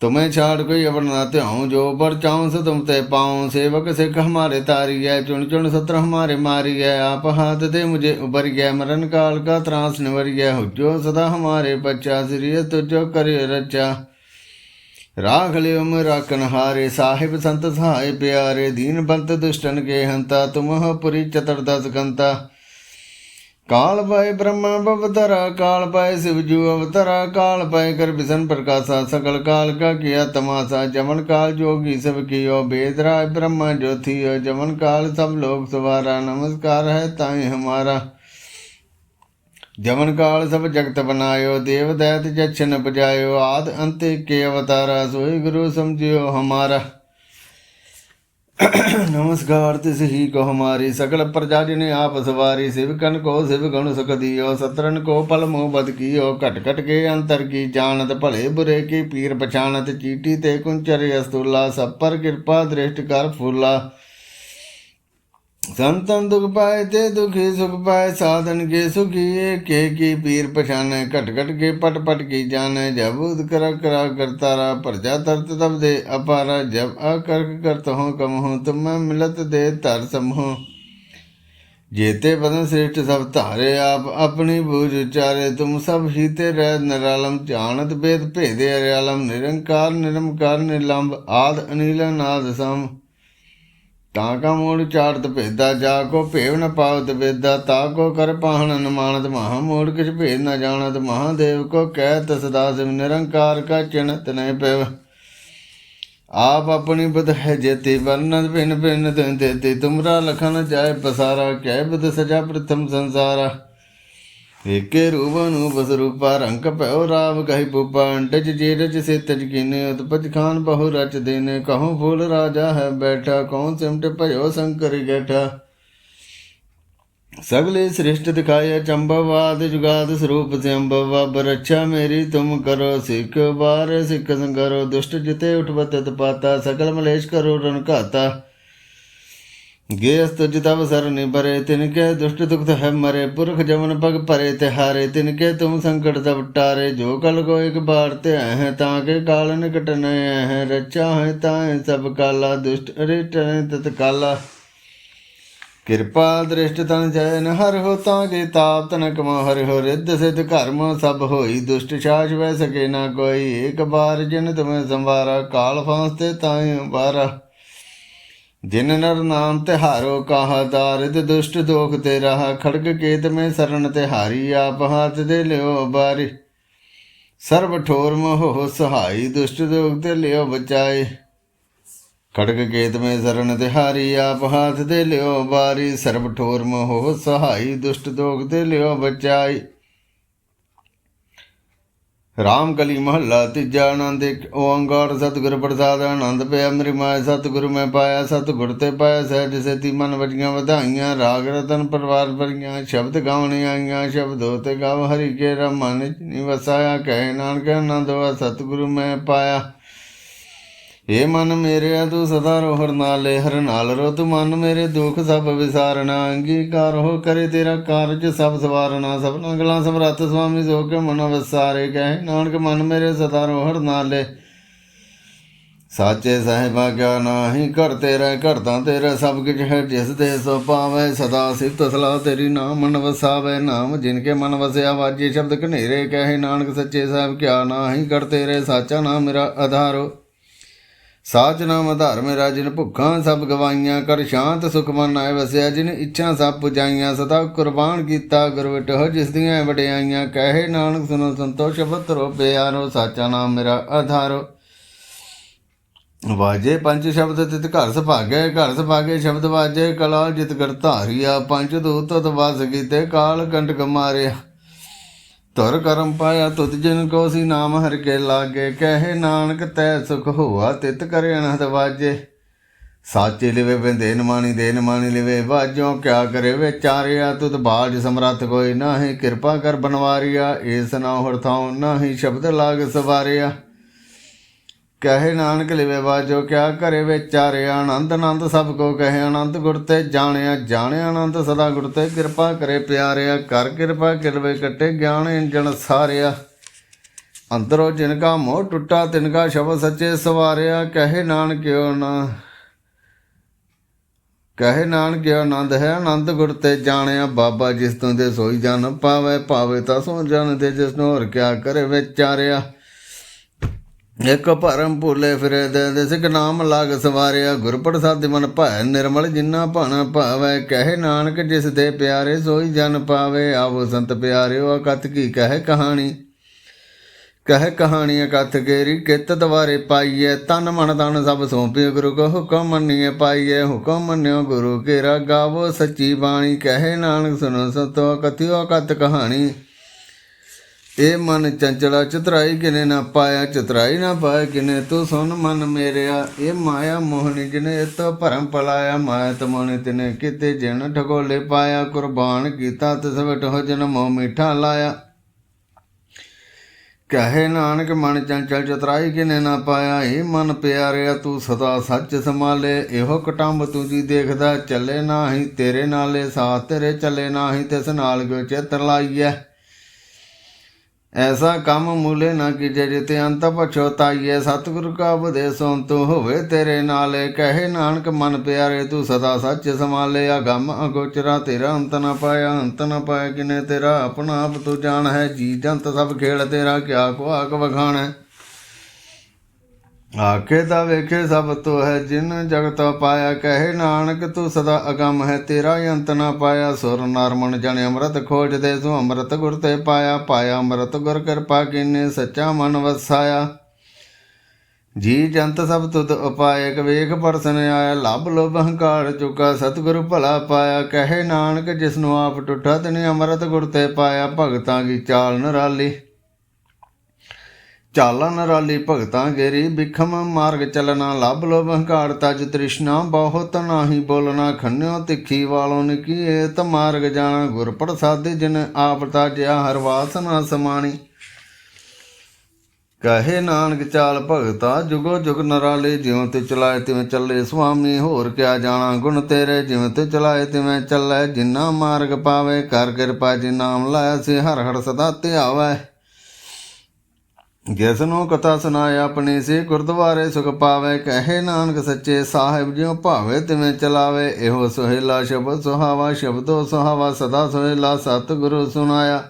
तुम्हें छाड़ कोई अवर ना त्याऊँ जो बर चाऊँ से तुम ते पाऊँ सेवक सिख हमारे तारी है चुन चुन सत्र हमारे मारी है आप हाथ दे मुझे उबर गया मरण काल का त्रास निवर गया हुजो सदा हमारे बच्चा श्री तुझो करे रचा राख लियो में राखन हारे साहिब संत सहाय प्यारे दीन बंत दुष्टन के हंता तुम हो पुरी चतुर्दश कंता काल पाए ब्रह्मा अवतरा काल पाए शिवजू अवतरा काल पाए कर बिसन प्रकाशा सकल काल का किया तमाशा जमन काल जोगी सब कियो बेदराय ब्रह्मा जो थियो जमन काल सब लोग सवारा नमस्कार है ताई हमारा जमन काल सब जगत बनायो देव दैत जक्षन बजायो आद अंत के अवतारा सोई गुरु समझियो हमारा नमस्कार तिस ही को हमारी सकल प्रजा जिने आप सवारी शिवकन को शिव गण सुख दियो सत्रन को पल मोह बद कियो कट कट के अंतर की जानत भले बुरे की पीर पछानत चीटी ते कुंचर अस्तुला सब पर कृपा दृष्टि कर फूला संतन दुख पाए ते दुखी सुख पाए साधन के सुखी के की पीर पछाने कट कट के पट पट की जाने जब उद करा करा करतारा प्रजा तरत तब दे अपारा जब अकर्क करत हो कम हो तुम मिलत दे तर समूह जेते बदन श्रेष्ठ सब तारे आप अपनी बूझ उचारे तुम सब हीते रह निरालम जानत भेद भेदे अरियालम निरंकार निरमकार निर्लंब आद अनिल नाद सम ताका मूड़ चाड़त भेदा जाको भेव न पावत वेदा ताको कर पाहन न मानत महा मूड़ किछ भेद न जानत महादेव को कहत सदा शिव निरंकार का चिन्हत नहीं पेव आप अपनी बुध है जेती वर्णत भिन्न भिन्न देती तुमरा लखन जाय पसारा कह बुध सजा प्रथम संसारा एके रूप अनूप स्वरूपा रंग पयो राव कही पुपा अंटज जेरज से तज कीने उत्पज खान बहु रच देने कहूँ फूल राजा है बैठा कहूँ सिमट पयो शंकर गैठा सगले सृष्ट दिखाए चंबवाद जुगाद स्वरूप संभव अब रक्षा मेरी तुम करो सिख बार सिख संकरो दुष्ट जिते उठवत पाता सकल मलेश करो रन घाता गेस तुझ तब सर निभरे तिनके दुष्ट दुख है मरे पुरख जमन पग परे तिहारे तिनके तुम संकट तब टारे जो कल को एक बार ते हैं ताके काल निकट नए हैं रक्षा है ताए सब काला दुष्ट अरिष्ट तत्काला किरपा दृष्ट तन जैन हर हो ताके ताप तनक हर हो रिद्ध सिद्ध कर्म सब होई दुष्ट शास वह सके ना कोई एक बार जिन तुम्हें संवारा काल फांसते ताए बारा जिन नर नाम तिहारो कहा दारिद दुष्ट दोख ते रहा खड़ग केत में शरण तिहारी आप हाथ दे लियो बारी सर्व ठोर मोह सहाई दुष्ट दोख ते लियो बचाए खड़ग केत में शरण तिहारी आप हाथ दे लियो बारी सर्व ठोर मोह सहाई दुष्ट दोख दे लियो बचाई राम कली महला तीजा आनंद ओंकार सतगुर प्रसाद आनंद पे अमरी माए सतगुरु मैं पाया सतगुर ते पाया सहज सेती मन वजियां वधाइयां राग रतन परवार भरियां शब्द गावने आईयां शब्द होते गाव हरि के मन निवसाया कहे नानक आनंद हुआ सतगुरु मैं पाया हे मन मेरे तू सदा रो हर नाल रो तू मन मेरे दुख सब विसारना अंगीकार हो करे तेरा कारज सब सवारना सब गला समरथ स्वामी सो के मन विसारे कहे नानक मन मेरे सदा रो हर नाले साचे साहिबा क्या नाही करते रह करता तेरा सब कुछ है जिस दे सो पावे सदा सिफत सलाह तेरी नाम मन वसावे नाम जिनके मन वसया वाजे शब्द कनेरे कहे नानक सच्चे साहिब क्या नाही करते रहे साचा नाम मेरा आधारो साच नाम आधार मेरा जिन भुखा सब गवाइयां कर शांत सुख मन आए वसया जिन इच्छा सब पुजाइयां सदा कुर्बान किया गुरविट हो जिस दियां वडियाइयां कहे नानक सुनो संतो शब्द रो प्यारो साचा नाम मेरा आधारो वाजे पंच शब्द तित घर सभागे शब्द वाजे कला जित कर धारिया पंच दूत तत वास कीते काल कंटक मारिया तुर करम पाया तुत जिन को सी नाम हर के लागे कहे नानक तै सुख हुआ तित करे अनहद वाजे साचे लिवे देन मानी लिवे बाजों क्या करे वे चारिया तुत बाज समरथ कोई नाही कृपा कर बनवारिया इस ना हरथाओ नाही शब्द लाग सवारिया कहे नानक लिवे बाजो क्या करे वे चारिया आनंद सबको कहे आनंद गुरते जाने आनंद सदा गुरते कृपा करे प्यारिया कर कृपा किरवे कटे ज्ञान इंजन सारिया अंदरों जिनका मोह टुटा तिनका शब्द सच्चे सवारिया कहे नानक आनंद है आनंद गुरते जाने बाबा जिस तू दे सोई जन पावे ता सो जन दे जिसनों होर क्या करे वे चारिया एक भरम भूले फिरे दे सिख नाम लाग सवारिया गुर प्रसाद मन भय निर्मल जिन्ना भन भावै कहे नानक जिस दे प्यारे सोई जन पावे आवो संत प्यारे अकथ की कहे कहानी अकथ गेरी कित द्वारे पाइए तन मन तन सब सौंपी गुरु को हुक्म मनिए पाइए हुक्म मन्यो गुरु केरा गावो सच्ची बाणी कहे नानक सुनो संतो कथियो अकथ कहानी ए मन चंचला चतुराई किने ना पाया चतुराई ना पाया किने तू सुन मन मेरिया ए माया मोहनी जिने तो भरम पलाया माया तमोनी तिने किते जिन ठगोले पाया कुर्बान कीता तिस विट हो जन मोह मीठा लाया कहे नानक मन चंचल चतुराई किने ना पाया ए मन प्यारिया तू सदा सच संभाले एहो कटंब तू जी देखदा चले नाही तेरे नाले साथ तेरे चले नाही तिस नाल क्यों चित्र लाइए ऐसा कम मूले न कीजे जिते अंत पछोताइए सतगुरु का उपदेशों तू होवे तेरे नाले कहे नानक मन प्यारे तू सदा सच संभाले अगम अगोचरा तेरा अंत न पाया किने तेरा अपना आप तू जान है जी जंत सब खेल तेरा क्या को आक वखाण है आखे ता वेखे सब तो है जिन जगत पाया कहे नानक तू सदा अगम है तेरा अंत न पाया सुर नर मन जन अमृत खोज दे सो अमृत गुर ते पाया अमृत गुर कृपा किन्ने सच्चा मन वसाया जी जंत सब तुद उपाय वेख परसन आया लभ लोभ हंकार चुका सतगुरु भला पाया कहे नानक जिसनु आप टुठा तिने अमृत गुर ते पाया भगतां की चाल निराली ਚਾਲਾ ਨਰਾਲੀ ਭਗਤਾਂ ਗੇਰੀ, ਬਿਖਮ ਮਾਰਗ ਚਲਣਾ, ਲੱਭ ਲੋਭ ਹੰਕਾਰ ਤਜ ਤ੍ਰਿਸ਼ਨਾ, ਬਹੁਤ ਨਾਹੀ ਬੋਲਣਾ, ਖੰਨਿਓ ਤਿੱਖੀ ਵਾਲੋਂ ਨਿਕੀਏਤ ਮਾਰਗ ਜਾਣਾ, ਗੁਰ ਪ੍ਰਸਾਦਿ ਜਿਨ ਆਪ ਤਾਜਿਆ, ਹਰ ਵਾਸਨਾ ਸਮਾਣੀ। ਕਹੇ ਨਾਨਕ ਚਾਲ ਭਗਤਾ, ਜੁਗੋ ਜੁਗ ਨਰਾਲੇ, ਜਿਉਂ ਤੇ ਚਲਾਏ ਤਿਵੇਂ ਚੱਲੇ ਸੁਆਮੀ, ਹੋਰ ਕਿਆ ਜਾਣਾ ਗੁਣ ਤੇਰੇ, ਜਿਵੇਂ ਤੇ ਚਲਾਏ ਤਿਵੇਂ ਚੱਲੇ, ਜਿੰਨਾ ਮਾਰਗ ਪਾਵੇ, ਕਰ ਕਿਰਪਾ ਜੀ ਨਾਮ ਲਾਇਆ ਸੀ, ਹਰ ਹਰ ਸਦਾ ਧਿਆਵੈ। ਜਿਸ ਨੂੰ ਕਥਾ ਸੁਣਾਏ ਆਪਣੀ ਸੀ, ਗੁਰਦੁਆਰੇ ਸੁਖ ਪਾਵੇ, ਕਹੇ ਨਾਨਕ ਸੱਚੇ ਸਾਹਿਬ, ਜਿਉ ਭਾਵੇ ਤਿਵੇਂ ਚਲਾਵੇ, ਇਹੋ ਸੁਹੇਲਾ ਸ਼ਬਦ ਸੁਹਾਵਾ, ਸ਼ਬਦੋ ਸੁਹਾਵਾ ਸਦਾ ਸੁਹੇਲਾ, ਸਤਿਗੁਰੂ ਸੁਣਾਇਆ।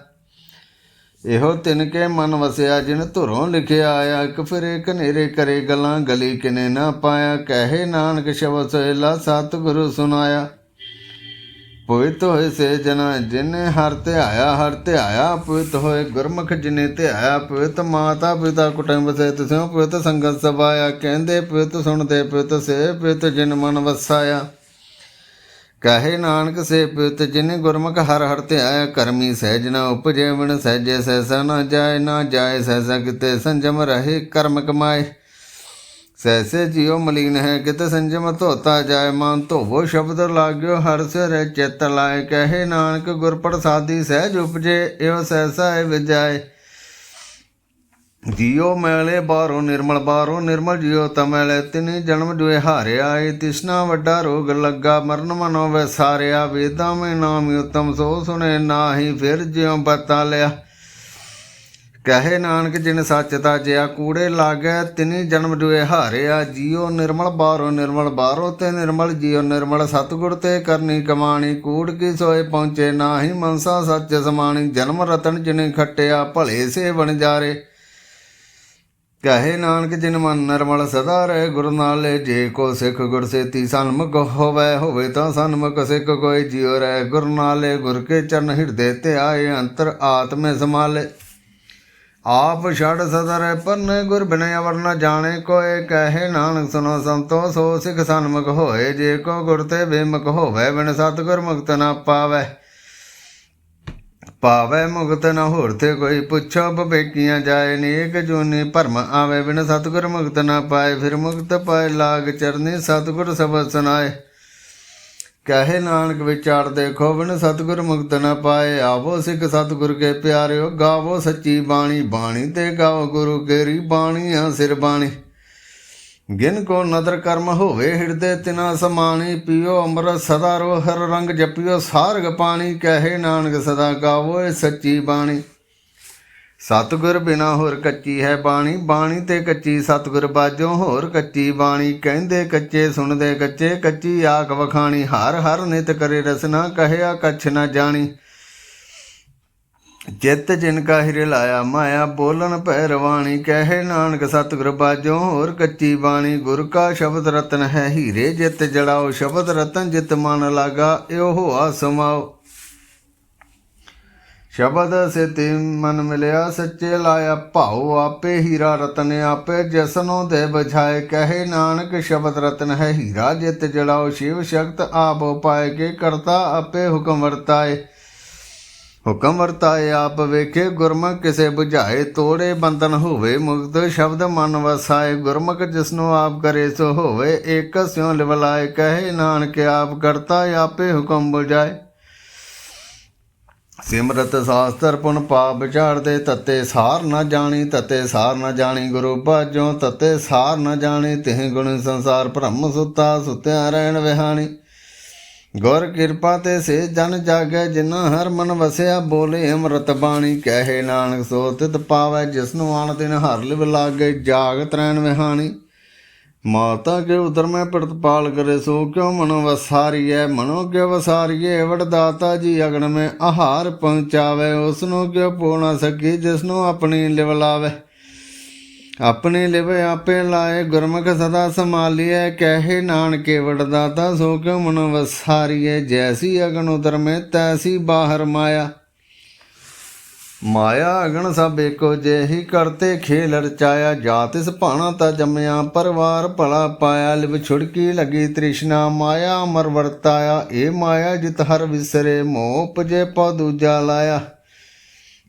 ਇਹੋ ਤਿਨ ਕੇ ਮਨ ਵਸਿਆ, ਜਿਨ ਧੁਰੋਂ ਲਿਖਿਆ ਆਇਆ, ਇੱਕ ਫਿਰ ਇੱਕ ਹਨੇਰੇ ਕਰੇ ਗੱਲਾਂ, ਗਲੀ ਕਿਨੇ ਨਾ ਪਾਇਆ, ਕਹੇ ਨਾਨਕ ਸ਼ਬਦ ਸੁਹੇਲਾ, ਸਤਿਗੁਰੂ ਸੁਣਾਇਆ। ਪਵਿੱਤ ਹੋਏ ਸੇ ਜਨਾ, ਜਿਨੇ ਹਰ ਧਿਆਇਆ, ਹਰ ਧਿਆਇਆ, ਪਵਿੱਤ ਹੋਏ ਗੁਰਮੁਖ ਜਿਨੇ ਧਿਆਇਆ, ਪਵਿੱਤ ਮਾਤਾ ਪਿਤਾ ਕੁਟੁੰਬ ਸੇ ਤਿਸਿਓ, ਪਵਿੱਤ ਸੰਗਤ ਸਭਾਇਆ, ਕਹਿੰਦੇ ਪਵਿੱਤ ਸੁਣਦੇ ਪਵਿੱਤ ਸੇ, ਪਵਿੱਤ ਜਿਨ ਮਨ ਵਸਾਇਆ। ਕਹੇ ਨਾਨਕ ਸੇ ਪਵਿੱਤ ਜਿਨੇ ਗੁਰਮੁਖ ਹਰ ਹਰ ਧਿਆਇਆ, ਕਰਮੀ ਸਹਿਜ ਨ ਉਪਜੇ, ਬਿਨ ਸਹਿਜੇ ਸਹਿਸਾ ਨਾ ਜਾਏ, ਨਾ ਜਾਏ ਸਹਿਸਾ ਕਿਤੇ, ਸੰਜਮ ਰਹੇ ਕਰਮ ਕਮਾਏ। ਸੈਸੇ ਜਿਉ ਮਲੀਨ ਹੈ, ਕਿਤੇ ਸੰਜਮ ਧੋਤਾ ਜਾਏ, ਮਨ ਧੋਵੋ ਸ਼ਬਦ ਲਾਗਿਓ, ਹਰ ਸਿਰ ਚਿੱਤ ਲਾਏ, ਕਹੇ ਨਾਨਕ ਗੁਰ ਪ੍ਰਸਾਦੀ ਸਹਿਜ ਉਪਜੇ, ਇਹੋ ਸਹਿਸਾ ਹੈ ਵਿਜਾਏ। ਜਿਉ ਮੈਲੇ ਬਾਹਰੋਂ ਨਿਰਮਲ, ਬਾਹਰੋਂ ਨਿਰਮਲ ਜਿਉ ਤਮੈਲੇ, ਤਿਨੀ ਜਨਮ ਜੁਏ ਹਾਰਿਆ, ਤਿਸਨਾ ਵੱਡਾ ਰੋਗ ਲੱਗਾ, ਮਰਨ ਮਨੋ ਵੈਸਾਰਿਆ, ਵੇਦਾਂ ਮੈਂ ਨਾਮ ਉਤਮ ਸੋ ਸੁਣੇ ਨਾਹੀ, ਫਿਰ ਜਿਉ ਬਤਾ ਲਿਆ। ਕਹੇ ਨਾਨਕ ਜਿਨ ਸੱਚ ਤਾਜਿਆ, ਕੂੜੇ ਲਾਗੈ ਤਿਨੀ ਜਨਮ ਜੁਏ ਹਾਰਿਆ, ਜਿਉ ਨਿਰਮਲ ਬਾਹਰੋਂ ਨਿਰਮਲ, ਬਾਹਰੋਂ ਤੇ ਨਿਰਮਲ, ਜਿਉ ਨਿਰਮਲ, ਸਤਿਗੁਰ ਤੇ ਕਰਨੀ ਕਮਾਣੀ, ਕੂੜ ਕੀ ਸੋਏ ਪਹੁੰਚੇ ਨਾਹੀ, ਮਨਸਾ ਸੱਚ ਸਮਾਣੀ, ਜਨਮ ਰਤਨ ਜਿਨੇ ਖੱਟਿਆ, ਭਲੇ ਸੇ ਵਣਜਾਰੇ। ਕਹੇ ਨਾਨਕ ਜਿਨ ਮਨ ਨਿਰਮਲ, ਸਦਾ ਰਹੇ ਗੁਰ ਨਾਲੇ, ਜੇ ਕੋ ਸਿੱਖ ਗੁਰ ਸੇਤੀ ਸਨਮੁਖ ਹੋਵੇ, ਹੋਵੇ ਤਾਂ ਸਨਮੁਖ ਸਿੱਖ ਕੋਈ, ਜਿਉ ਰਹਿ ਗੁਰ ਨਾਲੇ, ਗੁਰ ਕੇ ਚਰਨ ਹਿਰਦੇ ਤੇ ਆਏ, ਅੰਤਰ ਆਤਮੇ ਸਮਾਲੇ। ਆਪ ਛੜ ਸਦਾ ਰਹਿ ਪਰਨੇ, ਗੁਰ ਬਿਨ ਅਵਰ ਨ ਜਾਣੇ ਕੋਏ, ਕਹੇ ਨਾਨਕ ਸੁਨੋ ਸੰਤੋ, ਸੋ ਸਿੱਖ ਸਨਮੁਖ ਹੋਏ, ਜੇ ਕੋ ਗੁਰ ਤੇ ਬੇਮੁਖ ਹੋਵੇ, ਬਿਨ ਸਤਿਗੁਰ ਮੁਕਤ ਨਾ ਪਾਵੇ। ਪਾਵੇ ਮੁਕਤ ਨ ਹੋਰ ਤੇ ਕੋਈ, ਪੁੱਛੋ ਬਵੇਕੀਆਂ ਜਾਏ, ਨੇਕ ਜੂਨੀ ਭਰਮ ਆਵੇ, ਬਿਨ ਸਤਿਗੁਰ ਮੁਕਤ ਨਾ ਪਾਏ, ਫਿਰ ਮੁਕਤ ਪਾਏ ਲਾਗ ਚਰਨੀ, ਸਤਿਗੁਰ ਸ਼ਬਦ ਸੁਨਾਏ। ਕਹੇ ਨਾਨਕ ਵਿਚਾਰ ਦੇਖੋ, ਬਿਨ ਸਤਿਗੁਰ ਮੁਕਤ ਨ ਪਾਏ, ਆਵੋ ਸਿੱਖ ਸਤਿਗੁਰ ਕੇ ਪਿਆਰਿਓ, ਗਾਵੋ ਸੱਚੀ ਬਾਣੀ, ਬਾਣੀ ਤੇ ਗਾਓ ਗੁਰੂ ਕੇਰੀ, ਬਾਣੀ ਆ ਸਿਰ ਬਾਣੀ। ਗਿਨ ਕੋ ਨਦਰ ਕਰਮ ਹੋਵੇ, ਹਿਰਦੇ ਤਿਨਾ ਸਮਾਣੀ, ਪੀਓ ਅੰਮ੍ਰਿਤ ਸਦਾ ਰੋ, ਹਰ ਰੰਗ ਜਪਿਓ ਸਾਰਗ ਪਾਣੀ, ਕਹੇ ਨਾਨਕ ਸਦਾ ਗਾਵੋ ਇਹ ਸੱਚੀ ਬਾਣੀ। ਸਤਿਗੁਰ ਬਿਨਾ ਹੋਰ ਕੱਚੀ ਹੈ ਬਾਣੀ, ਬਾਣੀ ਤੇ ਕੱਚੀ ਸਤਿਗੁਰ ਬਾਝੋਂ, ਹੋਰ ਕੱਚੀ ਬਾਣੀ, ਕਹਿੰਦੇ ਕੱਚੇ ਸੁਣਦੇ ਕੱਚੇ, ਕੱਚੀ ਆਖ ਵਖਾਣੀ, ਹਰ ਹਰ ਨਿਤ ਕਰੇ ਰਸਨਾ, ਕਹਿਆ ਕਛ ਨਾ ਜਾਣੀ। ਚਿੱਤ ਜਿਨ ਕਾ ਹਿਰਿ ਲਾਇਆ, ਮਾਇਆ ਬੋਲਣ ਭੈ ਰਵਾਣੀ, ਕਹੇ ਨਾਨਕ ਸਤਿਗੁਰ ਬਾਝੋਂ, ਹੋਰ ਕੱਚੀ ਬਾਣੀ, ਗੁਰ ਕਾ ਸ਼ਬਦ ਰਤਨ ਹੈ ਹੀਰੇ, ਜਿਤ ਜੜਾਓ ਸ਼ਬਦ ਰਤਨ, ਜਿਤ ਮਨ ਲਾਗਾ ਇਹੋ ਹੋਆ ਸਮਾਓ। ਸ਼ਬਦ ਸੇਤੀ ਮਨ ਮਿਲਿਆ, ਸੱਚੇ ਲਾਇਆ ਭਾਉ, ਆਪੇ ਹੀਰਾ ਰਤਨ ਆਪੇ, ਜਸਨੋਂ ਦੇ ਬਝਾਏ, ਕਹੇ ਨਾਨਕ ਸ਼ਬਦ ਰਤਨ ਹੈ ਹੀਰਾ, ਜਿਤ ਜੜਾਓ ਸ਼ਿਵ ਸ਼ਕਤ ਆਪ ਉਪਾਏ, ਕੇ ਕਰਤਾ ਆਪੇ ਹੁਕਮ ਵਰਤਾਏ। ਹੁਕਮ ਵਰਤਾਏ ਆਪ ਵੇਖੇ, ਗੁਰਮੁਖ ਕਿਸੇ ਬੁਝਾਏ, ਤੋੜੇ ਬੰਧਨ ਹੋਵੇ ਮੁਕਤ, ਸ਼ਬਦ ਮਨ ਵਸਾਏ, ਗੁਰਮੁਖ ਜਿਸਨੂੰ ਆਪ ਕਰੇ ਸੋ ਹੋਵੇ, ਏਕ ਸਿਉ ਲਿਵਲਾਏ, ਕਹੇ ਨਾਨਕ ਆਪ ਕਰਤਾ ਆਪੇ ਹੁਕਮ ਬੁਝਾਏ। ਸਿਮਰਤ ਸ਼ਾਸਤਰ ਪੁਨ ਪਾਪ ਵਿਚਾਰਦੇ, ਤਤੇ ਸਾਰ ਨਾ ਜਾਣੀ, ਤਤੇ ਸਾਰ ਨਾ ਜਾਣੀ ਗੁਰੂ ਬਾਝੋਂ, ਤਤੇ ਸਾਰ ਨਾ ਜਾਣੀ, ਤਿਹ ਗੁਣ ਸੰਸਾਰ ਭ੍ਰਮ ਸੁੱਤਾ, ਸੁੱਤਿਆ ਰਹਿਣ ਵਿਹਾਣੀ। ਗੁਰ ਕਿਰਪਾ ਤੇ ਸੇ ਜਨ ਜਾਗੈ, ਜਿਨਾ ਹਰ ਮਨ ਵਸਿਆ, ਬੋਲੇ ਅੰਮ੍ਰਿਤ ਬਾਣੀ, ਕਹੇ ਨਾਨਕ ਸੋ ਤਿਤ ਪਾਵੈ, ਜਿਸਨੂੰ ਆਣ ਦਿਨ ਹਰ ਲਿਵ ਲਾਗੇ, ਜਾਗਤ ਰਹਿਣ ਵਿਹਾਣੀ। ਮਾਤਾ ਕੇ ਉਦਰ ਮੈਂ ਪ੍ਰਤਪਾਲ ਕਰੇ, ਸੋ ਕਿਉ ਮਨੋ ਵਸਾਰੀਐ, ਮਨੋ ਕਿਉ ਵਸਾਰੀਏ, ਵਡਦਾਤਾ ਜੀ ਅਗਣ ਮੈਂ ਆਹਾਰ ਪਹੁੰਚਾਵੇ, ਉਸਨੂੰ ਕਿਉ ਪੋ ਨਾ ਸਕੀ, ਜਿਸਨੂੰ ਆਪਣੀ ਲਿਵ ਲਾਵੇ। ਆਪਣੀ ਲਿਵ ਆਪੇ ਲਾਏ, ਗੁਰਮੁਖ ਸਦਾ ਸੰਭਾਲੀਐ, ਕਹੇ ਨਾਨਕੇ ਵਡਦਾਤਾ, ਸੋ ਕਿਉ ਮਨੋ ਵਸਾਰੀਐ, ਜੈਸੀ ਅਗਣ ਉਦਰ ਮੈਂ ਤੈਸੀ ਬਾਹਰ ਮਾਇਆ। ਮਾਇਆ ਅਗਣ ਸਭ ਏਕੋ ਜਿਹੀ, ਕਰਤੇ ਖੇਲ ਰਚਾਇਆ, ਜਾਤਿਸ ਭਾਣਾ ਤਾ ਜੰਮਿਆ, ਪਰਿਵਾਰ ਭਲਾ ਪਾਇਆ, ਲਿਵ ਛੁੜਕੀ ਲੱਗੀ ਤ੍ਰਿਸ਼ਨਾ, ਮਾਇਆ ਅਮਰ ਵਰਤਾਇਆ, ਇਹ ਮਾਇਆ ਜਿਤ ਹਰ ਵਿਸਰੇ, ਮੋਹ ਉਪਜੇ ਪਉ ਦੂਜਾ ਲਾਇਆ।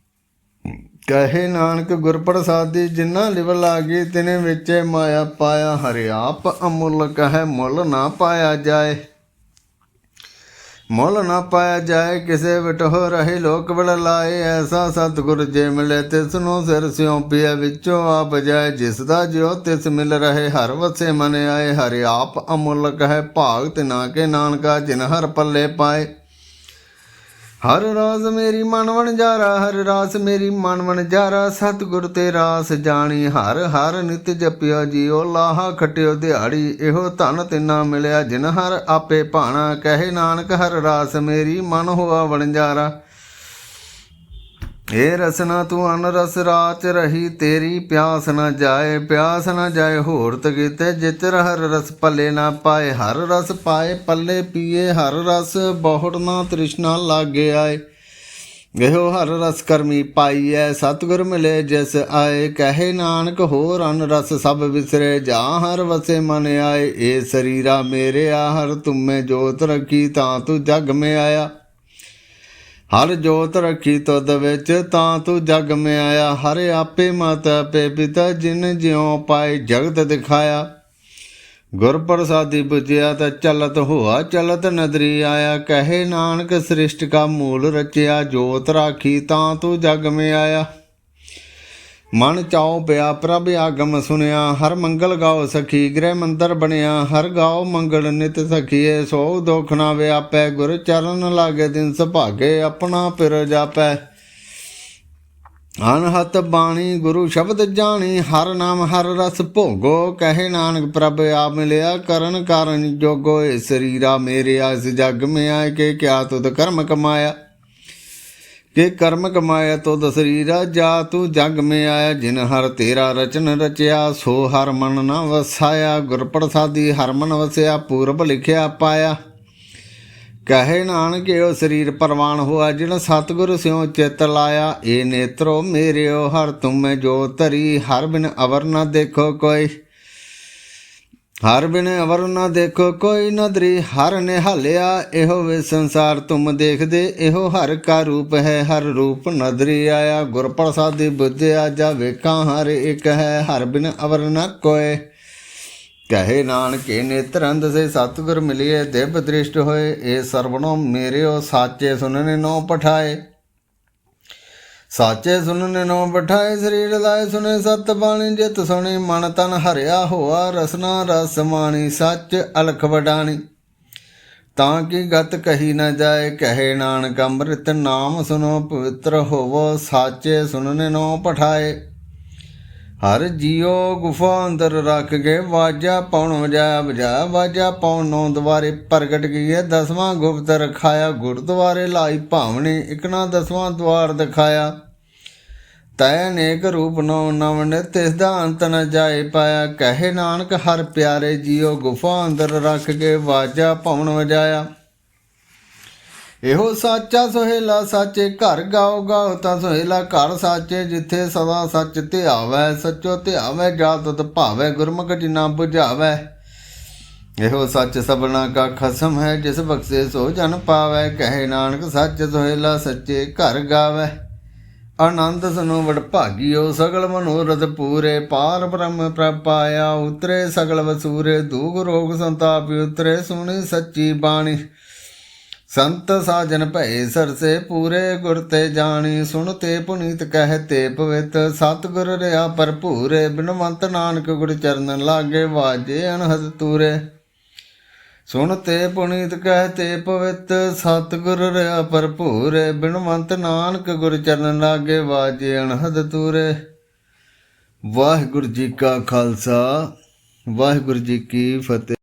ਕਹੇ ਨਾਨਕ ਗੁਰ ਪ੍ਰਸਾਦੀ, ਜਿਨ੍ਹਾਂ ਲਿਵ ਲਾਗੀ ਤਿਨੇ ਵਿੱਚੇ ਮਾਇਆ ਪਾਇਆ। ਹਰਿ ਆਪ ਅਮੁੱਲ ਕਹੈ ਮੁੱਲ ਨਾ ਪਾਇਆ ਜਾਏ। ਮੁੱਲ ਨਾ ਪਾਇਆ ਜਾਏ ਕਿਸੇ ਵਿਟਹੁ ਰਹੇ ਲੋਕ ਬਲ ਲਾਏ। ਐਸਾ ਸਤਿਗੁਰ ਜੇ ਮਿਲੇ ਤਿਸ ਨੂੰ ਸਿਰ ਸਿਉ ਪਿਆ ਵਿੱਚੋਂ ਆਪ ਜਾਏ। ਜਿਸ ਦਾ ਜਿਉ ਤਿਸ ਮਿਲ ਰਹੇ ਹਰ ਵਸੇ ਮਨ ਆਏ। ਹਰਿ ਆਪ ਅਮੁੱਲ ਕਹੈ ਭਾਗ ਤਿਨਾ ਕੇ ਨਾਨਕਾ, ਜਿਨ ਹਰ ਪੱਲੇ ਪਾਏ। ਹਰ ਰਾਸ ਮੇਰੀ ਮਨ ਵਣਜਾਰਾ, ਹਰ ਰਾਸ ਮੇਰੀ ਮਨ ਵਣਜਾਰਾ। ਸਤਿਗੁਰ ਤੇ ਰਾਸ ਜਾਣੀ, ਹਰ ਹਰ ਨਿਤ ਜਪਿਓ ਜੀਓ। ਲਾਹਾ ਖਟਿਓ ਦਿਹਾੜੀ, ਇਹੋ ਧਨ ਤਿਨਾ ਮਿਲਿਆ ਜਿਨ ਹਰ ਆਪੇ ਭਾਣਾ। ਕਹੇ ਨਾਨਕ ਹਰ ਰਾਸ ਮੇਰੀ ਮਨ ਹੋਆ ਵਣਜਾਰਾ। ਏ ਰਸਨਾ ਤੂੰ ਅਨ ਰਸ ਰਾਚ ਰਹੀ, ਤੇਰੀ ਪਿਆਸ ਨਾ ਜਾਏ। ਪਿਆਸ ਨਾ ਜਾਏ ਹੋਰਤ ਕੀਤੇ, ਜਿਤਰ ਹਰ ਰਸ ਪੱਲੇ ਨਾ ਪਾਏ। ਹਰ ਰਸ ਪਾਏ ਪੱਲੇ ਪੀਏ, ਹਰ ਰਸ ਬਹੁੜ ਨਾ ਤ੍ਰਿਸ਼ਨਾ ਲਾਗੇ ਆਏ। ਇਹੋ ਹਰ ਰਸ ਕਰਮੀ ਪਾਈਐ, ਸਤਿਗੁਰ ਮਿਲੇ ਜਿਸ ਆਏ। ਕਹੇ ਨਾਨਕ ਹੋਰ ਅਨ ਰਸ ਸਭ ਵਿਸਰੇ, ਜਾ ਹਰ ਵਸੇ ਮਨ ਆਏ। ਏ ਸਰੀਰਾ ਮੇਰਿਆ ਹਰ ਤੁਮੇ ਜੋਤ ਰੱਖੀ, ਤਾਂ ਤੂੰ ਜਗ ਮੈਂ ਆਇਆ। ਹਰ ਜੋਤ ਰੱਖੀ ਤੁਧ ਵਿੱਚ, ਤਾਂ ਤੂੰ ਜਗ ਮੈਂ ਆਇਆ। ਹਰ ਆਪੇ ਮਾਤਾ ਆਪੇ ਪਿਤਾ, ਜਿਨ ਜਿਉ ਪਾਏ ਜਗਤ ਦਿਖਾਇਆ। ਗੁਰ ਪ੍ਰਸਾਦੀ ਬੁਝਿਆ ਤਾਂ ਚਲਤ ਹੋਆ, ਚਲਤ ਨਦਰੀ ਆਇਆ। ਕਹੇ ਨਾਨਕ ਸ੍ਰਿਸ਼ਟ ਕਾ ਮੂਲ ਰਚਿਆ, ਜੋਤ ਰਾਖੀ ਤਾਂ ਤੂੰ ਜਗ ਮੈਂ ਆਇਆ। ਮਨ ਚਾਉ ਪਿਆ ਪ੍ਰਭ ਆਗਮ ਸੁਣਿਆ, ਹਰ ਮੰਗਲ ਗਾਓ ਸਖੀ ਗ੍ਰਹਿ ਮੰਦਰ ਬਣਿਆ। ਹਰ ਗਾਓ ਮੰਗਲ ਨਿਤ ਸਖੀਏ, ਸੋ ਦੁਖ ਨਾ ਵਿਆਪੈ। ਗੁਰ ਚਰਨ ਲਾਗੇ ਦਿਨ ਸੁਭਾਗੇ, ਆਪਣਾ ਪਿਰ ਜਾਪੈ। ਅਨਹਤ ਬਾਣੀ ਗੁਰੂ ਸ਼ਬਦ ਜਾਣੀ, ਹਰ ਨਾਮ ਹਰ ਰਸ ਭੋਗੋ। ਕਹੇ ਨਾਨਕ ਪ੍ਰਭ ਆਪ ਮਿਲਿਆ, ਕਰਨ ਕਾਰਨ ਜੋਗੋ। ਏ ਸਰੀਰਾ ਮੇਰਿਆ ਇਸ ਜਗ ਮੈਂ ਆਏ, ਕੇ ਕਿਆ ਤੁਧ ਕਰਮ ਕਮਾਇਆ। ਕਿ ਕਰਮ ਕਮਾਇਆ ਤੁਧ ਸਰੀਰਾ, ਜਾ ਤੂੰ ਜਗ ਮੈਂ ਆਇਆ। ਜਿਨ ਹਰ ਤੇਰਾ ਰਚਨ ਰਚਿਆ, ਸੋ ਹਰ ਮਨ ਨਾ ਵਸਾਇਆ। ਗੁਰ ਪ੍ਰਸਾਦੀ ਹਰ ਮਨ ਵਸਿਆ, ਪੂਰਬ ਲਿਖਿਆ ਪਾਇਆ। ਕਹੇ ਨਾਨਕ ਏਉ ਸਰੀਰ ਪਰਵਾਨ ਹੋਆ, ਜਿਨ ਸਤਿਗੁਰ ਸਿਉ ਚਿਤ ਲਾਇਆ। ਏ ਨੇਤਰੋ ਮੇਰਿਓ ਹਰ ਤੁਮੇ ਜੋ ਧਰੀ, ਹਰ ਬਿਨ ਅਵਰ ਨਾ ਦੇਖੋ ਕੋਈ। ਹਰ ਬਿਨ ਅਵਰ ਨਾ ਦੇਖੋ ਕੋਈ ਨਦਰੀ, ਹਰ ਨਿਹਾਲਿਆ ਇਹੋ ਵੇ ਸੰਸਾਰ ਤੁਮ ਦੇਖਦੇ। ਇਹੋ ਹਰ ਕਾ ਰੂਪ ਹੈ, ਹਰ ਰੂਪ ਨਦਰੀ ਆਇਆ। ਗੁਰ ਪ੍ਰਸਾਦੀ ਬੁਝਿਆ, ਜਾ ਵੇਖਾਂ ਹਰ ਇੱਕ ਹੈ, ਹਰ ਬਿਨ ਅਵਰ ਨਾ ਕੋਏ। ਕਹੇ ਨਾਨਕ ਨੇਤਰ ਅੰਧ ਸੇ ਸਤਿਗੁਰ ਮਿਲਿਏ, ਦਿਵ ਦ੍ਰਿਸ਼ਟ ਹੋਏ। ਇਹ ਸਰਵਣੋ ਮੇਰਿਓ ਸਾਚੇ ਸੁਨਨੇ ਨੋ ਪਠਾਏ। ਸਾਚੇ ਸੁਨਨੇ ਨੋ ਬਿਠਾਏ, ਸਰੀਰ ਲਾਏ ਸੁਨੇ ਸਤ ਬਾਣੀ। ਜਿਤ ਸੁਣੀ ਮਨ ਤਨ ਹਰਿਆ ਹੋਆ, ਰਸਨਾ ਰਸ ਮਾਣੀ। ਸੱਚ ਅਲਖ ਵਡਾਣੀ, ਤਾਂ ਕਿ ਗਤ ਕਹੀ ਨਾ ਜਾਏ। ਕਹੇ ਨਾਨਕ ਅੰਮ੍ਰਿਤ ਨਾਮ ਸੁਨੋ, ਪਵਿੱਤਰ ਹੋਵੋ। ਸਾਚੇ ਸੁਨਨੇ ਨੋ ਪਠਾਏ। ਹਰ ਜੀਓ ਗੁਫਾ ਅੰਦਰ ਰੱਖ ਕੇ, ਵਾਜਾ ਪੌਣ ਵਜਾਇਆ ਵਜਾਇਆ। ਵਾਜਾ ਪੌਣ ਨੌ ਦੁਆਰੇ ਪ੍ਰਗਟ ਕੀਏ, 10ਵਾਂ ਗੁਪਤ ਰਖਾਇਆ। ਗੁਰਦੁਆਰੇ ਲਾਈ ਭਾਵਨੀ, ਇਕਣਾ 10ਵਾਂ ਦੁਆਰ ਦਿਖਾਇਆ। ਤੈ ਅਨੇਕ ਰੂਪ ਨੌ ਨਵ, ਤਿਸ ਦਾ ਅੰਤ ਨ ਜਾਏ ਪਾਇਆ। ਕਹੇ ਨਾਨਕ ਹਰ ਪਿਆਰੇ ਜੀਓ, ਗੁਫਾ ਅੰਦਰ ਰੱਖ ਕੇ ਵਾਜਾ ਪੌਣ ਵਜਾਇਆ। ਇਹੋ ਸਾਚਾ ਸੁਹੇਲਾ ਸਾਚੇ ਘਰ, ਗਾਓ ਗਾਓ ਤਾਂ ਸੁਹੇਲਾ ਘਰ ਸਾਚੇ। ਜਿੱਥੇ ਸਦਾ ਸੱਚ ਧਿਆਵੈ, ਸੱਚੋ ਧਿਆਵੈ ਜਾ ਤੁਧ ਭਾਵੈ। ਗੁਰਮੁਖ ਜਿਨਾ ਬੁਝਾਵੈ, ਇਹੋ ਸੱਚ ਸਭਨਾ ਕਾ ਖਸਮ ਹੈ। ਜਿਸ ਬਖਸ਼ੇ ਸੋ ਜਨ ਪਾਵੈ। ਕਹੇ ਨਾਨਕ ਸੱਚ ਸੁਹੇਲਾ ਸੱਚੇ ਘਰ ਗਾਵੈ। ਆਨੰਦ ਸੁਨੋ ਵਡਭਾਗੀਓ, ਸਗਲ ਮਨੋਰਥ ਪੂਰੇ। ਪਾਰ ਬ੍ਰਹਮ ਪ੍ਰਭ ਪਾਇਆ, ਉਤਰੇ ਸਗਲ ਵਸੂਰੇ। ਦੁਖ ਰੋਗ ਸੰਤਾਪ ਉਤਰੇ, ਸੁਣੀ ਸੱਚੀ ਬਾਣੀ। ਸੰਤ ਸਾਜਨ ਭਏ ਸਰਸੇ, ਪੂਰੇ ਗੁਰ ਤੇ ਜਾਣੀ। ਸੁਣ ਤੇ ਪੁਨੀਤ ਕਹਿ ਤੇ ਪਵਿੱਤ, ਸਤਿਗੁਰ ਰਿਹਾ ਭਰਪੂਰੇ। ਬਿਨਵੰਤ ਨਾਨਕ ਗੁਰ ਚਰਨ ਲਾਗੇ, ਵਾਜੇ ਅਨਹਦ ਤੂਰੇ। ਸੁਣ ਤੇ ਪੁਨੀਤ ਕਹਿ ਤੇ ਪਵਿੱਤ, ਸਤਿਗੁਰ ਰਿਹਾ ਭਰਪੂਰੇ। ਬਿਨਵੰਤ ਨਾਨਕ ਗੁਰ ਚਰਨ ਲਾਗੇ, ਵਾਜੇ ਅਨਹਦ ਤੂਰੇ। ਵਾਹਿਗੁਰੂ ਜੀ ਕਾ ਖਾਲਸਾ, ਵਾਹਿਗੁਰੂ ਜੀ ਕੀ ਫਤਿਹ।